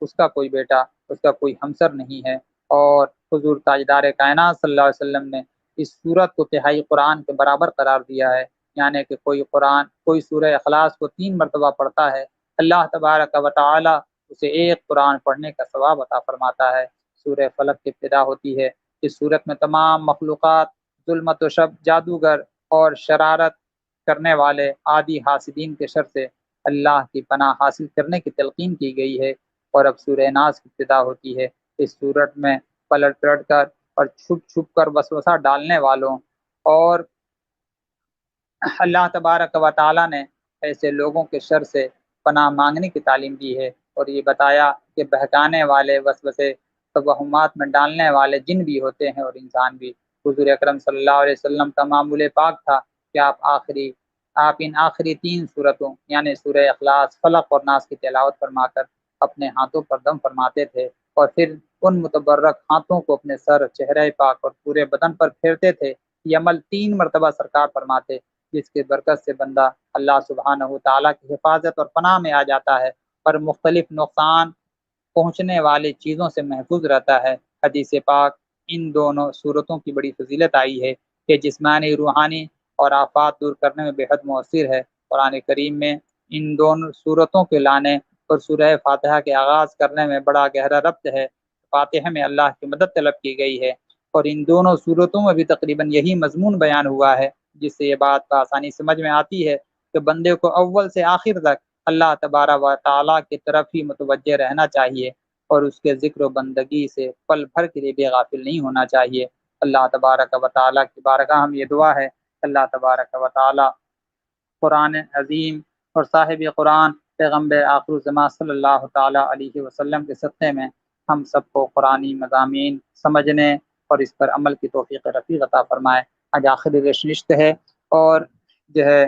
اس کا کوئی بیٹا، اس کا کوئی ہمسر نہیں ہے، اور حضور تاجدار کائنات صلی اللہ علیہ وسلم نے اس صورت کو تہائی قرآن کے برابر قرار دیا ہے، یعنی کہ کوئی سورہ اخلاص کو 3 مرتبہ پڑھتا ہے اللہ تبارک و تعالی اسے ایک قرآن پڑھنے کا ثواب عطا فرماتا ہے۔ سورہ فلق کی ابتدا ہوتی ہے۔ اس صورت میں تمام مخلوقات ظلمت و شب، جادوگر اور شرارت کرنے والے عادی حاسدین کے شر سے اللہ کی پناہ حاصل کرنے کی تلقین کی گئی ہے۔ اور اب سورہ ناس کی ابتدا ہوتی ہے۔ اس صورت میں پلٹ پلٹ کر اور چھپ چھپ کر وسوسہ ڈالنے والوں اور اللہ تبارک و تعالیٰ نے ایسے لوگوں کے شر سے پناہ مانگنے کی تعلیم دی ہے، اور یہ بتایا کہ بہکانے والے وسوسے توہمات میں ڈالنے والے جن بھی ہوتے ہیں اور انسان بھی۔ حضور اکرم صلی اللہ علیہ وسلم کا معمول پاک تھا کہ آپ ان آخری 3 صورتوں یعنی سورہ اخلاص، فلق اور ناس کی تلاوت فرما کر اپنے ہاتھوں پر دم فرماتے تھے، اور پھر ان متبرک ہاتھوں کو اپنے سر، چہرہ پاک اور پورے بدن پر پھیرتے تھے۔ یہ عمل 3 مرتبہ سرکار فرماتے، جس کے برکت سے بندہ اللہ سبحانہ تعالیٰ کی حفاظت اور پناہ میں آ جاتا ہے اور مختلف نقصان پہنچنے والی چیزوں سے محفوظ رہتا ہے۔ حدیث پاک ان دونوں صورتوں کی بڑی فضیلت آئی ہے کہ جسمانی، روحانی اور آفات دور کرنے میں بے حد مؤثر ہے۔ قرآن کریم میں ان دونوں صورتوں کے لانے اور سورہ فاتحہ کے آغاز کرنے میں بڑا گہرا ربط ہے۔ فاتحہ میں اللہ کی مدد طلب کی گئی ہے، اور ان دونوں صورتوں میں بھی تقریباً یہی مضمون بیان ہوا ہے، جس سے یہ بات بآسانی سمجھ میں آتی ہے کہ بندے کو اول سے آخر تک اللہ تبارک و تعالیٰ کی طرف ہی متوجہ رہنا چاہیے، اور اس کے ذکر و بندگی سے پل بھر کے لیے بھی غافل نہیں ہونا چاہیے۔ اللہ تبارک و تعالیٰ کی بارگاہ ہم یہ دعا ہے، اللہ تبارک و تعالیٰ قرآن عظیم اور صاحب قرآن پیغمبر آخر الزمان صلی اللہ تعالیٰ علیہ وسلم کے صدقے میں ہم سب کو قرآنی مضامین سمجھنے اور اس پر عمل کی توفیق رفیق عطا فرمائے۔ آج آخری نشست ہے، اور جو ہے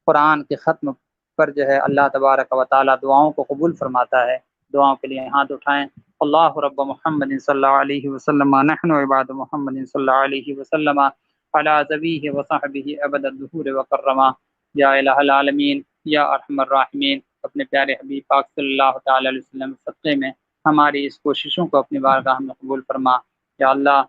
قرآن کے ختم پر جو ہے اللہ تبارک و تعالیٰ دعاؤں کو قبول فرماتا ہے۔ دعاؤں کے لیے ہاتھ اٹھائیں۔ اللہ رب محمد صلی اللہ علیہ وسلم، نحن عباد محمد صلی اللہ علیہ وسلم، علی ذویہ وصحبہ ابد الدہور وکرما، یا الہ العالمین یا ارحم الراحمین۔ اپنے پیارے حبیب پاک صلی اللہ تعالی علیہ وسلم کے صدقے میں ہماری اس کوششوں کو اپنی بارگاہ میں قبول فرما۔ یا اللہ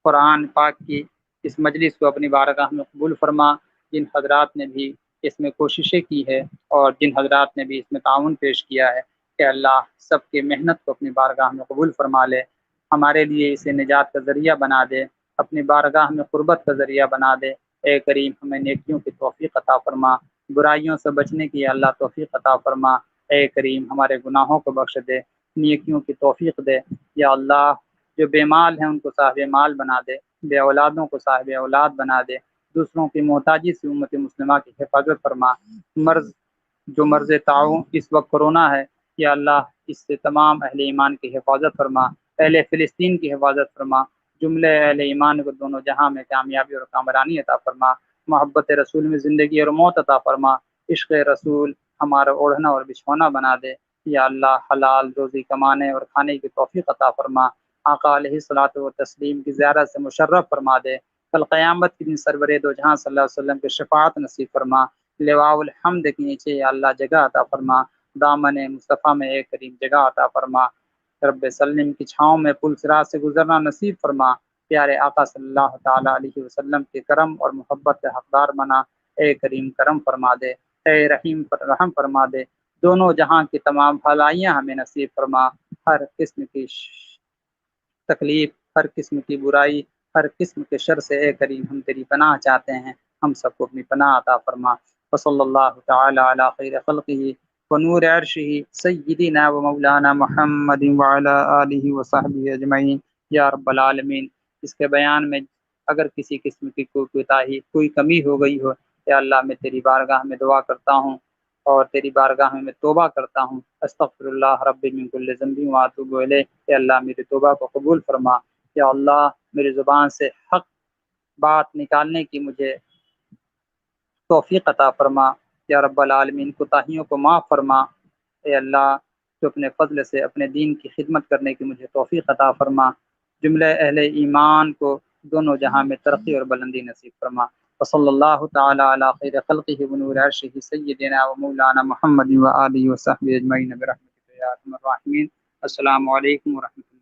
قرآن پاک کی اس مجلس کو اپنی بارگاہ میں قبول فرما۔ جن حضرات نے بھی اس میں کوششیں کی ہے اور جن حضرات نے بھی اس میں تعاون پیش کیا ہے، کہ اللہ سب کی محنت کو اپنی بارگاہ میں قبول فرما لے، ہمارے لیے اسے نجات کا ذریعہ بنا دے، اپنی بارگاہ میں قربت کا ذریعہ بنا دے۔ اے کریم ہمیں نیکیوں کی توفیق عطا فرما، برائیوں سے بچنے کی اللہ توفیق عطا فرما۔ اے کریم ہمارے گناہوں کو بخش دے، نیکیوں کی توفیق دے۔ یا اللہ جو بے مال ہیں ان کو صاحب مال بنا دے، بے اولادوں کو صاحب اولاد بنا دے، دوسروں کی محتاجی سے امت مسلمہ کی حفاظت فرما۔ مرض تعاون اس وقت کرونا ہے، یا اللہ اس سے تمام اہل ایمان کی حفاظت فرما، اہل فلسطین کی حفاظت فرما، جملے اہل ایمان کو دونوں جہاں میں کامیابی اور کامرانی عطا فرما، محبت رسول میں زندگی اور موت عطا فرما، عشق رسول ہمارا اوڑھنا اور بچھونا بنا دے۔ یا اللہ حلال روزی کمانے اور کھانے کی توفیق عطا فرما، آقا علیہ الصلوۃ والتسلیم کی زیارت سے مشرف فرما دے، کل قیامت کے دن سرور دو جہاں صلی اللہ علیہ وسلم کی شفاعت نصیب فرما، لواء الحمد کے نیچے یا اللہ جگہ عطا فرما، دامن مصطفیٰ میں ایک کریم جگہ عطا فرما، رب سلم کی چھاؤں میں پل صراط سے گزرنا نصیب فرما۔ پیارے آقا صلی اللہ تعالیٰ علیہ وسلم کے کرم اور محبت کے حقدار بنا، اے کریم کرم فرما دے، اے رحیم رحم فرما دے، دونوں جہاں کی تمام بھلائیاں ہمیں نصیب فرما، ہر قسم کی تکلیف، ہر قسم کی برائی، ہر قسم کے شر سے اے کریم ہم تیری پناہ چاہتے ہیں، ہم سب کو اپنی پناہ عطا فرما۔ وصلی اللہ تعالی علی خیر خلقہ ونور عرشہ سیدنا و مولانا محمد وعلی آلہ وصحبہ اجمعین یا رب العالمین۔ اس کے بیان میں اگر کسی قسم کی کوئی کوتاہی، کوئی کمی ہو گئی ہو، یا اللہ میں تیری بارگاہ میں دعا کرتا ہوں اور تیری بارگاہ میں توبہ کرتا ہوں، استغفر اللہ رب من کل ذنب واتوب الیہ۔ یا اللہ میری توبہ کو قبول فرما، یا اللہ میری زبان سے حق بات نکالنے کی مجھے توفیق عطا فرما، یا رب العالمین کوتاہیوں کو معاف فرما۔ اے اللہ تو اپنے فضل سے اپنے دین کی خدمت کرنے کی مجھے توفیق عطا فرما، جملہ اہل ایمان کو دونوں جہاں میں ترقی اور بلندی نصیب فرما۔ وصلی اللہ تعالی علی خیر خلقہ ونور عرشہ سیدنا و مولانا محمد و آلہ و صحبہ اجمعین برحمتک یا ارحم الراحمین۔ السلام علیکم ورحمۃ اللہ۔